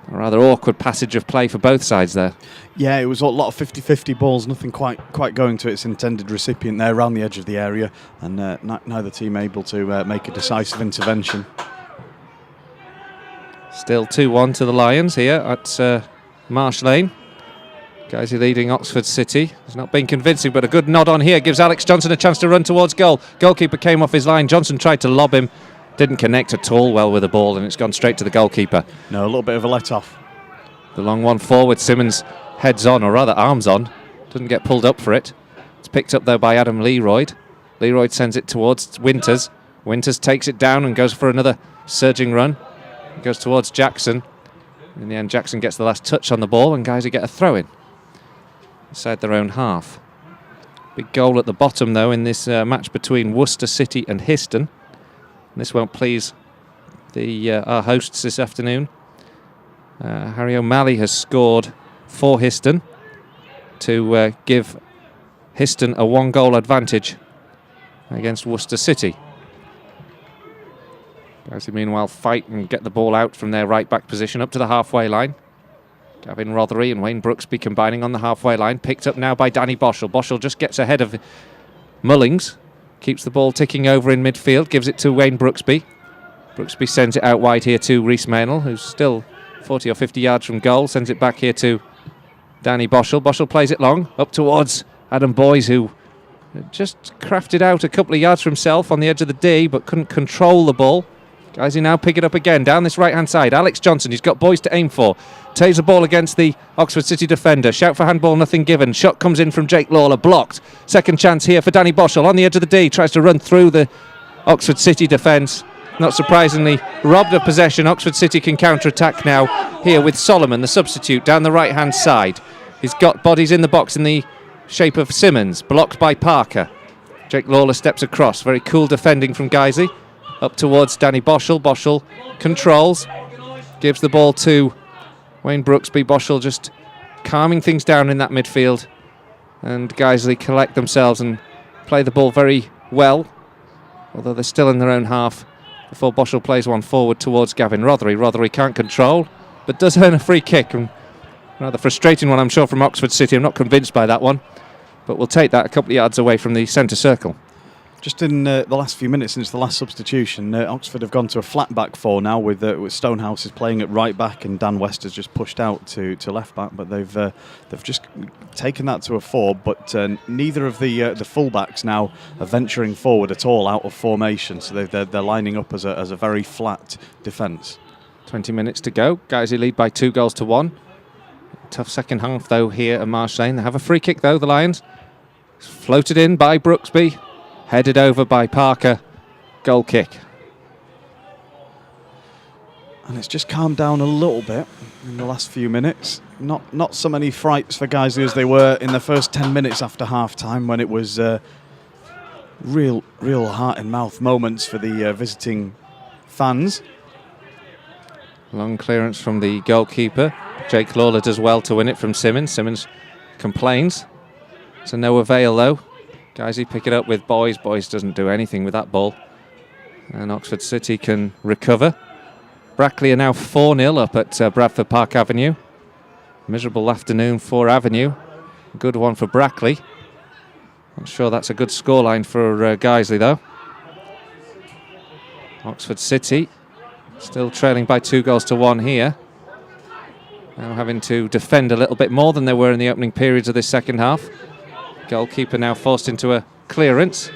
A rather awkward passage of play for both sides there. Yeah, it was a lot of 50-50 balls, nothing quite going to its intended recipient there around the edge of the area, and neither team able to make a decisive intervention. Still 2-1 to the Lions here at Marsh Lane. Guiseley leading Oxford City. It's not been convincing, but a good nod on here gives Alex Johnson a chance to run towards goal. Goalkeeper came off his line. Johnson tried to lob him. Didn't connect at all well with the ball, and it's gone straight to the goalkeeper. No, a little bit of a let-off. The long one forward, Simmons heads on, or rather arms on. Doesn't get pulled up for it. It's picked up though by Adam Leroyd. Leroyd sends it towards Winters. Winters takes it down and goes for another surging run. It goes towards Jackson. In the end, Jackson gets the last touch on the ball, and Guiseley get a throw-in inside their own half. Big goal at the bottom, though, in this match between Worcester City and Histon. And this won't please our hosts this afternoon. Harry O'Malley has scored for Histon to give Histon a 1-goal advantage against Worcester City. Guiseley meanwhile fight and get the ball out from their right back position up to the halfway line. Gavin Rothery and Wayne Brooksby combining on the halfway line. Picked up now by Danny Boschel. Boschel just gets ahead of Mullings. Keeps the ball ticking over in midfield. Gives it to Wayne Brooksby. Brooksby sends it out wide here to Rhys Maynell, who's still 40 or 50 yards from goal. Sends it back here to Danny Boschel. Boschel plays it long up towards Adam Boys, who just crafted out a couple of yards for himself on the edge of the D, but couldn't control the ball. Guiseley now pick it up again down this right hand side. Alex Johnson, he's got Boys to aim for. Taves the ball against the Oxford City defender. Shout for handball, nothing given. Shot comes in from Jake Lawler, blocked. Second chance here for Danny Boschel on the edge of the D. Tries to run through the Oxford City defence. Not surprisingly, robbed of possession. Oxford City can counter-attack now here with Solomon, the substitute, down the right hand side. He's got bodies in the box in the shape of Simmons, blocked by Parker. Jake Lawler steps across. Very cool defending from Guiseley. Up towards Danny Boschel. Boschel controls, gives the ball to Wayne Brooksby. Boschel just calming things down in that midfield. And Guiseley collect themselves and play the ball very well, although they're still in their own half, before Boschel plays one forward towards Gavin Rothery. Rothery can't control, but does earn a free kick. And rather frustrating one, I'm sure, from Oxford City. I'm not convinced by that one, but we'll take that a couple of yards away from the centre circle. Just in the last few minutes since the last substitution, Oxford have gone to a flat back four now with Stonehouse is playing at right back and Dan West has just pushed out to left back, but they've just taken that to a four. But neither of the full backs now are venturing forward at all out of formation, so they're lining up as a very flat defence. 20 minutes to go. Guiseley lead by 2-1. Tough second half though here at Marsh Lane. They have a free kick though, the Lions. It's floated in by Brooksby. Headed over by Parker. Goal kick. And it's just calmed down a little bit in the last few minutes. Not so many frights for Guiseley as they were in the first 10 minutes after half-time, when it was real heart-and-mouth moments for the visiting fans. Long clearance from the goalkeeper. Jake Lawler does well to win it from Simmons. Simmons complains. To no avail though. Guiseley pick it up with Boys. Boys doesn't do anything with that ball. And Oxford City can recover. Brackley are now 4-0 up at Bradford Park Avenue. Miserable afternoon for Avenue. Good one for Brackley. Not sure that's a good scoreline for Guiseley though. Oxford City still trailing by 2-1 here. Now having to defend a little bit more than they were in the opening periods of this second half. Goalkeeper now forced into a clearance.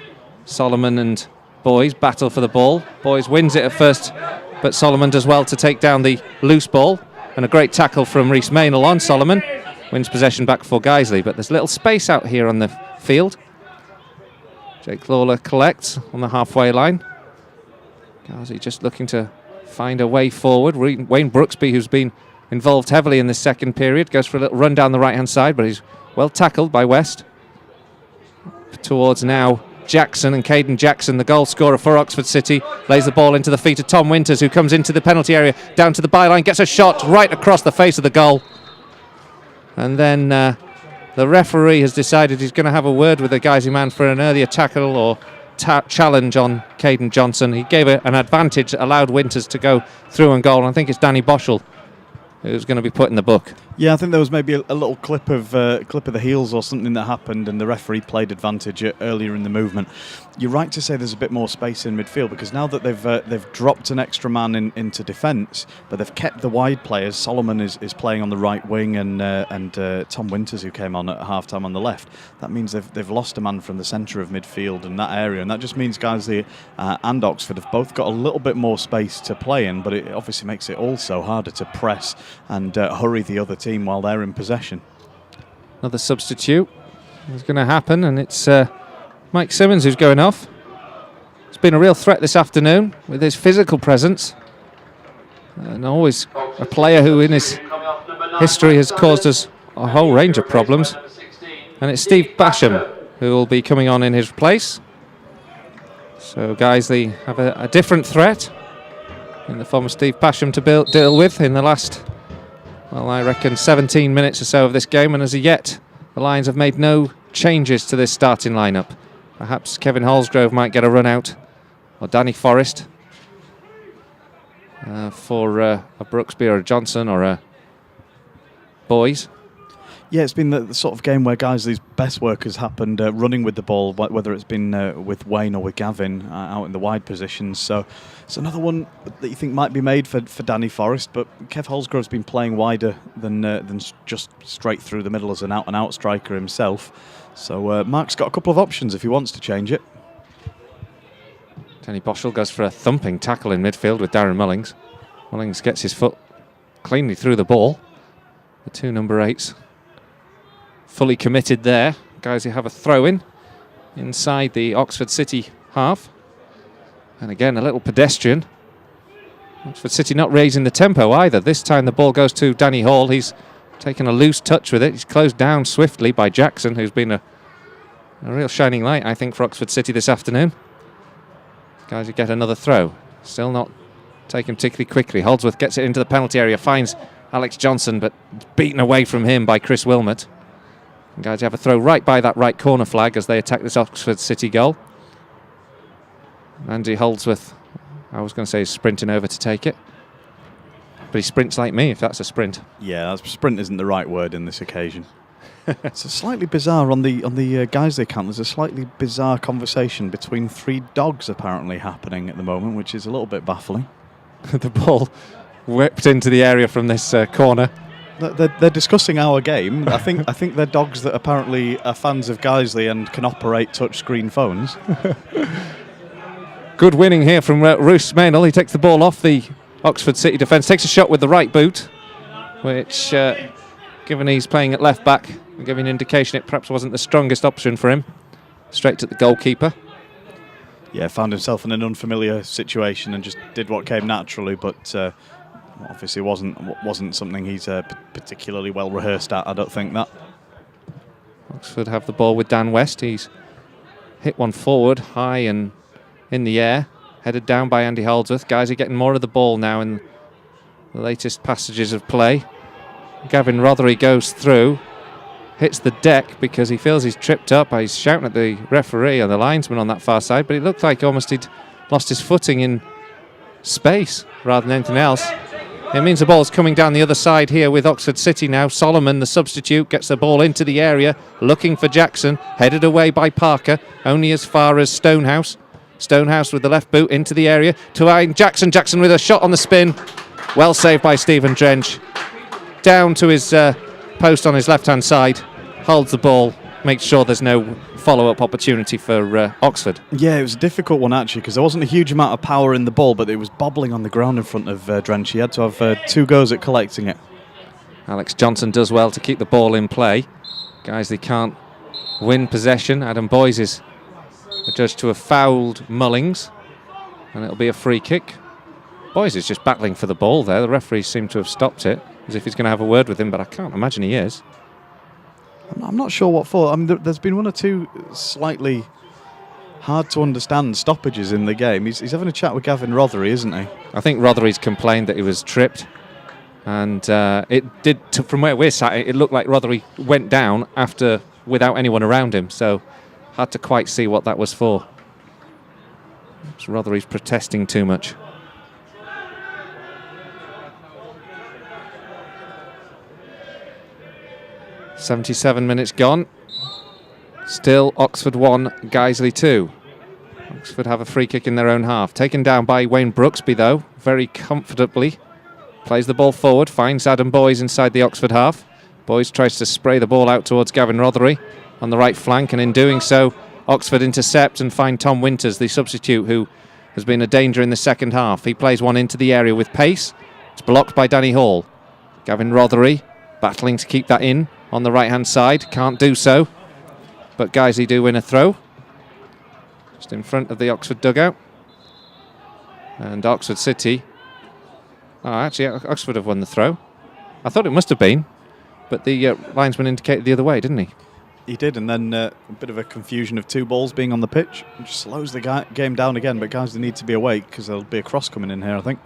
Solomon and Boys battle for the ball. Boys wins it at first, but Solomon does well to take down the loose ball. And a great tackle from Rhys Maynell on Solomon. Wins possession back for Guiseley, but there's a little space out here on the field. Jake Lawler collects on the halfway line. Guiseley just looking to find a way forward. Wayne Brooksby, who's been involved heavily in this second period, goes for a little run down the right-hand side, but he's well tackled by West. Towards now Jackson, and Caden Jackson, the goal scorer for Oxford City, lays the ball into the feet of Tom Winters, who comes into the penalty area, down to the byline, gets a shot right across the face of the goal. And then the referee has decided he's going to have a word with the Guiseley man for an earlier tackle or challenge on Caden Johnson. He gave an advantage that allowed Winters to go through and goal. And I think it's Danny Boschel who's going to be put in the book. Yeah, I think there was maybe a little clip of the heels or something that happened, and the referee played advantage earlier in the movement. You're right to say there's a bit more space in midfield, because now that they've dropped an extra man into defence, but they've kept the wide players. Solomon is playing on the right wing, and Tom Winters, who came on at half-time, on the left. That means they've lost a man from the centre of midfield in that area, and that just means Guiseley and Oxford have both got a little bit more space to play in, but it obviously makes it also harder to press and hurry the other team while they're in possession. Another substitute is going to happen, and it's Mike Simmons who's going off. It's been a real threat this afternoon with his physical presence, and always a player who in his history has caused us a whole range of problems. And it's Steve Basham who will be coming on in his place. So Guiseley have a different threat in the form of Steve Pasham to deal with in the last, well, I reckon 17 minutes or so of this game, and as of yet, the Lions have made no changes to this starting lineup. Perhaps Kevin Holsgrove might get a run out, or Danny Forrest for a Brooksby or a Johnson or a Boys. Yeah, it's been the sort of game where Guiseley's best work has happened running with the ball, whether it's been with Wayne or with Gavin out in the wide positions. So it's another one that you think might be made for Danny Forrest, but Kev Holsgrove's been playing wider than just straight through the middle as an out-and-out striker himself. So Mark's got a couple of options if he wants to change it. Danny Boschel goes for a thumping tackle in midfield with Darren Mullings. Mullings gets his foot cleanly through the ball. The two number 8s fully committed there. Guys who have a throw-in inside the Oxford City half. And again, a little pedestrian. Oxford City not raising the tempo either. This time the ball goes to Danny Hall. He's taken a loose touch with it. He's closed down swiftly by Jackson, who's been a real shining light, I think, for Oxford City this afternoon. Guys who get another throw. Still not taken particularly quickly. Holdsworth gets it into the penalty area, finds Alex Johnson, but beaten away from him by Chris Wilmot. And guys have a throw right by that right corner flag as they attack this Oxford City goal. Andy Holdsworth, I was going to say, is sprinting over to take it. But he sprints like me, if that's a sprint. Yeah, sprint isn't the right word in this occasion. It's a slightly bizarre, on the Guiseley account, there's a slightly bizarre conversation between 3 dogs apparently happening at the moment, which is a little bit baffling. The ball whipped into the area from this corner. They're discussing our game. I think they're dogs that apparently are fans of Guiseley and can operate touchscreen phones. Good winning here from Roos Maynell. He takes the ball off the Oxford City defence, takes a shot with the right boot, which, given he's playing at left back, giving an indication it perhaps wasn't the strongest option for him. Straight at the goalkeeper. Yeah, found himself in an unfamiliar situation and just did what came naturally, but obviously wasn't something he's particularly well rehearsed at, I don't think that. Oxford have the ball with Dan West. He's hit one forward, high and in the air, headed down by Andy Holdsworth. Guys are getting more of the ball now in the latest passages of play. Gavin Rothery goes through, hits the deck because he feels he's tripped up. He's shouting at the referee and the linesman on that far side, but it looked like almost he'd lost his footing in space rather than anything else. It means the ball's coming down the other side here with Oxford City now. Solomon, the substitute, gets the ball into the area, looking for Jackson, headed away by Parker, only as far as Stonehouse. Stonehouse with the left boot into the area to Jackson. Jackson with a shot on the spin. Well saved by Stephen Drench. Down to his post on his left-hand side. Holds the ball. Makes sure there's no follow-up opportunity for Oxford. Yeah, it was a difficult one actually because there wasn't a huge amount of power in the ball, but it was bobbling on the ground in front of Drench. He had to have 2 goes at collecting it. Alex Johnson does well to keep the ball in play. Guys, they can't win possession. Adam Boyes is adjudged to have fouled Mullings, and it'll be a free kick. Boyes is just battling for the ball there. The referee seemed to have stopped it, as if he's going to have a word with him, but I can't imagine he is. I'm not sure what for. I mean, there's been 1 or 2 slightly hard to understand stoppages in the game. He's having a chat with Gavin Rothery, isn't he? I think Rothery's complained that he was tripped, and it did, from where we're sat, it looked like Rothery went down after without anyone around him, so hard to quite see what that was for. So Rothery's protesting too much. "77 minutes gone. Still Oxford 1, Guiseley 2. Oxford have a free kick in their own half. Taken down by Wayne Brooksby, though, very comfortably. Plays the ball forward, finds Adam Boyes inside the Oxford half. Boyes tries to spray the ball out towards Gavin Rothery on the right flank, and in doing so, Oxford intercept and find Tom Winters, the substitute, who has been a danger in the second half. He plays one into the area with pace. It's blocked by Danny Hall. Gavin Rothery battling to keep that in on the right-hand side. Can't do so. But Guiseley do win a throw. Just in front of the Oxford dugout. And Oxford City... Oh, actually, Oxford have won the throw. I thought it must have been. But the linesman indicated the other way, didn't he? He did, and then a bit of a confusion of two balls being on the pitch. It just slows the game down again, but guys, they need to be awake because there'll be a cross coming in here, I think.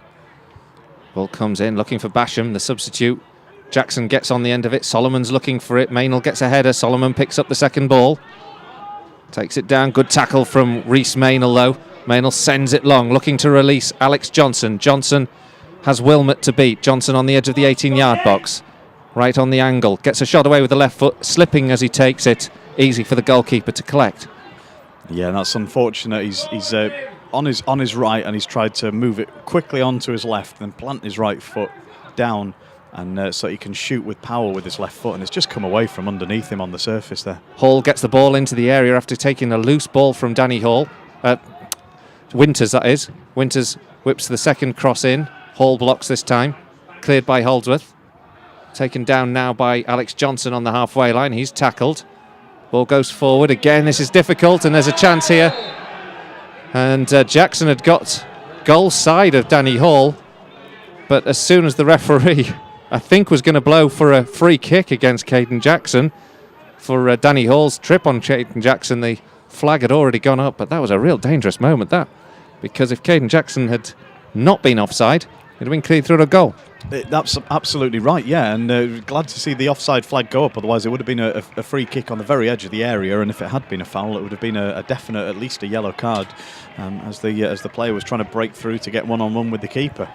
Ball comes in, looking for Basham, the substitute. Jackson gets on the end of it. Solomon's looking for it. Maynell gets a header. Solomon picks up the second ball. Takes it down. Good tackle from Rhys Maynell, though. Maynell sends it long, looking to release Alex Johnson. Johnson has Wilmot to beat. Johnson on the edge of the 18-yard box. Right on the angle. Gets a shot away with the left foot, slipping as he takes it. Easy for the goalkeeper to collect. Yeah, that's unfortunate. He's on his right, and he's tried to move it quickly onto his left, then plant his right foot down, and so he can shoot with power with his left foot, and it's just come away from underneath him on the surface there. Hall gets the ball into the area after taking a loose ball from Danny Hall. Winters, that is. Winters whips the second cross in. Hall blocks this time. Cleared by Holdsworth. Taken down now by Alex Johnson on the halfway line. He's tackled. Ball goes forward again. This is difficult, and there's a chance here. And Jackson had got goal side of Danny Hall, but as soon as the referee, I think, was going to blow for a free kick against Caden Jackson for Danny Hall's trip on Caden Jackson, the flag had already gone up. But that was a real dangerous moment, that, because if Caden Jackson had not been offside, it'd have been cleared through a goal. That's absolutely right, yeah, and glad to see the offside flag go up. Otherwise, it would have been a free kick on the very edge of the area, and if it had been a foul, it would have been a definite, at least a yellow card, as the player was trying to break through to get one-on-one with the keeper.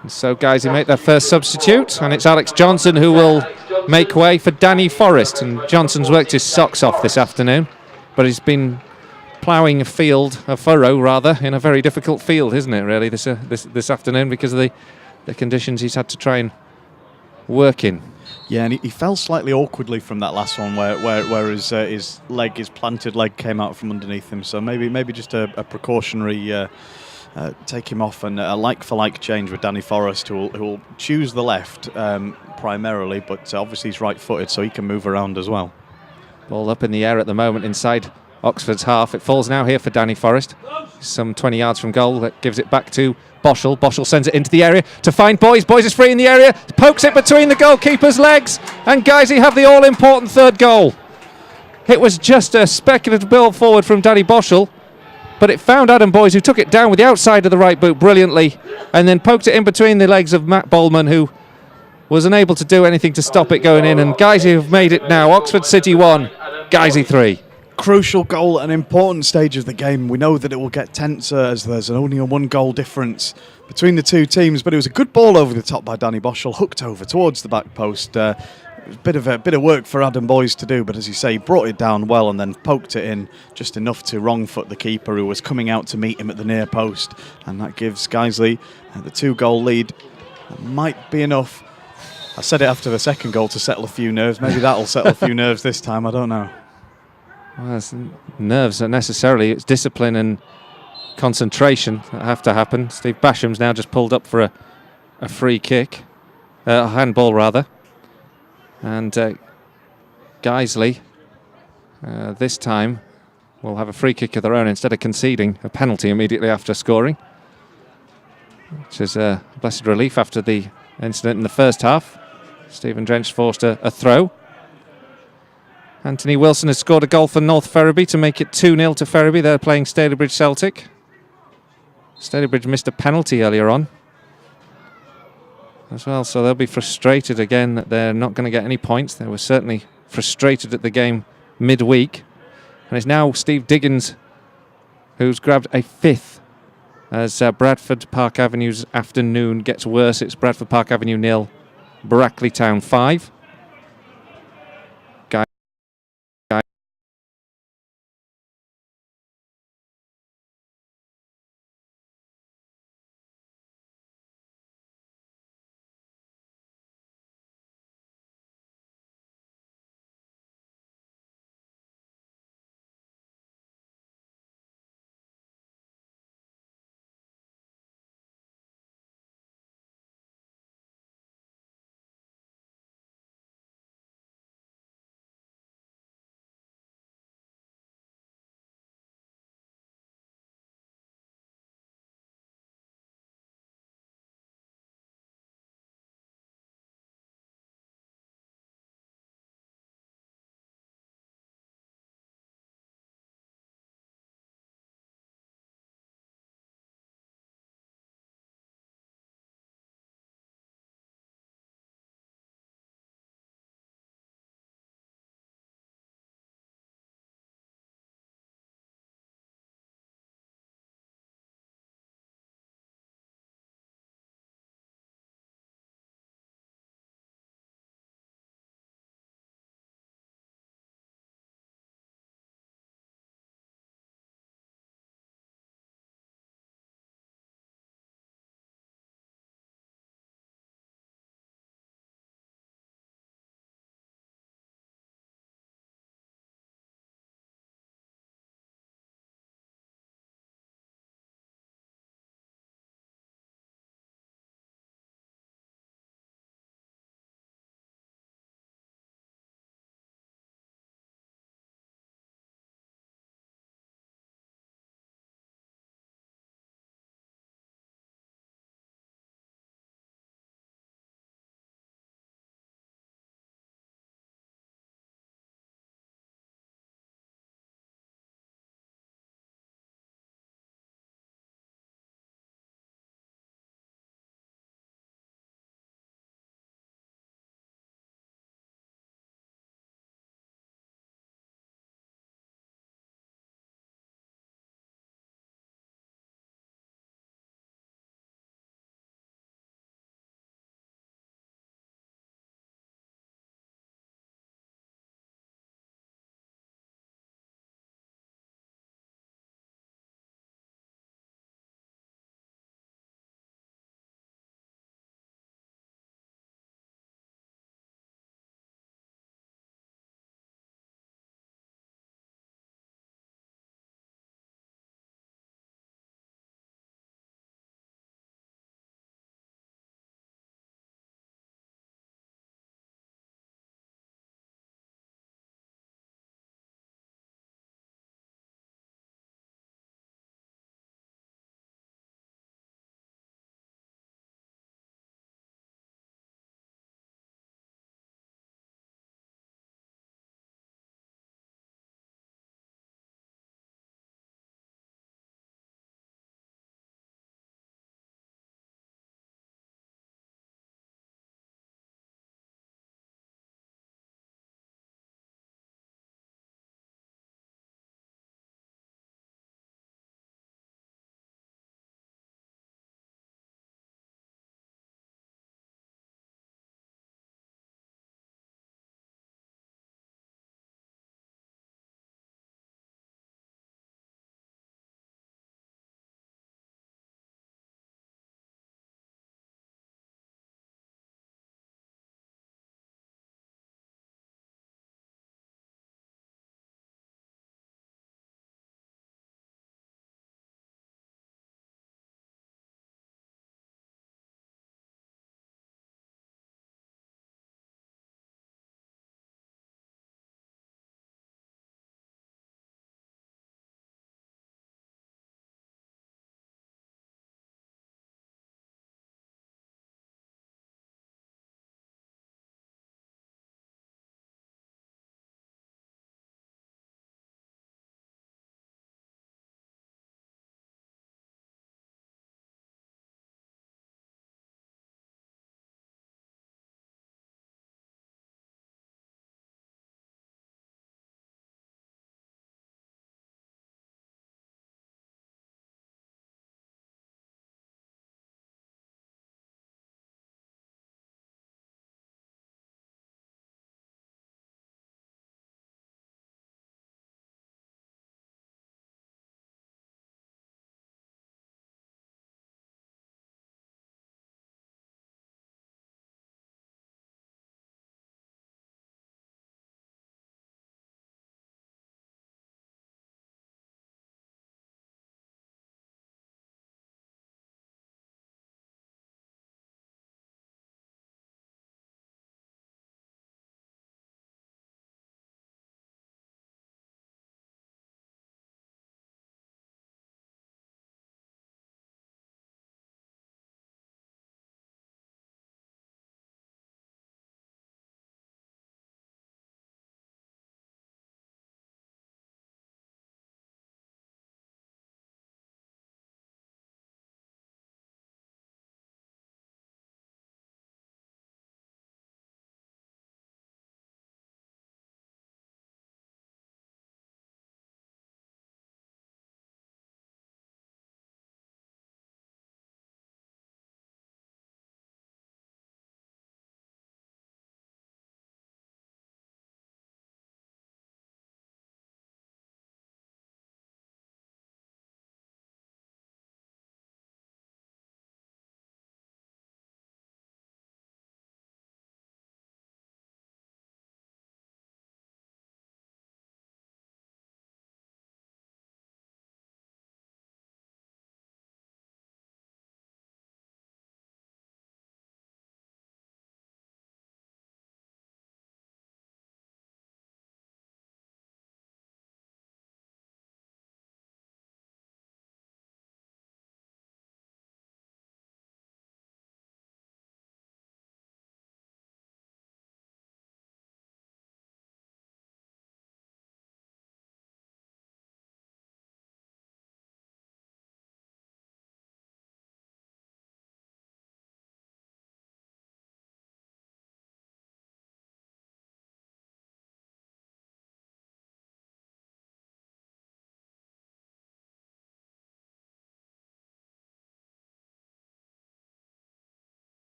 And so, guys, they make their first substitute, and it's Alex Johnson who will make way for Danny Forrest. And Johnson's worked his socks off this afternoon, but he's been ploughing a furrow rather, in a very difficult field, isn't it, really, this afternoon, because of the conditions he's had to try and work in. Yeah, and he fell slightly awkwardly from that last one where his planted leg came out from underneath him. So maybe just a precautionary take him off, and a like-for-like change with Danny Forrest, who will choose the left primarily, but obviously he's right-footed, so he can move around as well. Ball up in the air at the moment inside Oxford's half. It falls now here for Danny Forrest. Some 20 yards from goal. That gives it back to Boschel. Boschel sends it into the area to find Boys. Boys is free in the area. Pokes it between the goalkeeper's legs. And Guiseley have the all-important third goal. It was just a speculative ball forward from Danny Boschel, but it found Adam Boys, who took it down with the outside of the right boot brilliantly, and then poked it in between the legs of Matt Bowman, who was unable to do anything to stop it going in. And Guiseley have made it now. Oxford City 1, Guiseley 3. Crucial goal, an important stage of the game. We know that it will get tenser as there's only a one-goal difference between the two teams, but it was a good ball over the top by Danny Boschel, hooked over towards the back post. It was a bit of work for Adam Boys to do, but as you say, he brought it down well and then poked it in just enough to wrong-foot the keeper, who was coming out to meet him at the near post, and that gives Guiseley the 2-goal lead. That might be enough. I said it after the second goal to settle a few nerves. Maybe that'll settle a few nerves this time, I don't know. Well, it's nerves unnecessarily. It's discipline and concentration that have to happen. Steve Basham's now just pulled up for a free kick, a handball rather. And Guiseley this time will have a free kick of their own instead of conceding a penalty immediately after scoring, which is a blessed relief after the incident in the first half. Stephen Drench forced a throw. Anthony Wilson has scored a goal for North Ferriby to make it 2-0 to Ferriby. They're playing Stalybridge Celtic. Stalybridge missed a penalty earlier on as well, so they'll be frustrated again that they're not going to get any points. They were certainly frustrated at the game midweek. And it's now Steve Diggins who's grabbed a 5th as Bradford Park Avenue's afternoon gets worse. It's Bradford Park Avenue 0, Brackley Town 5.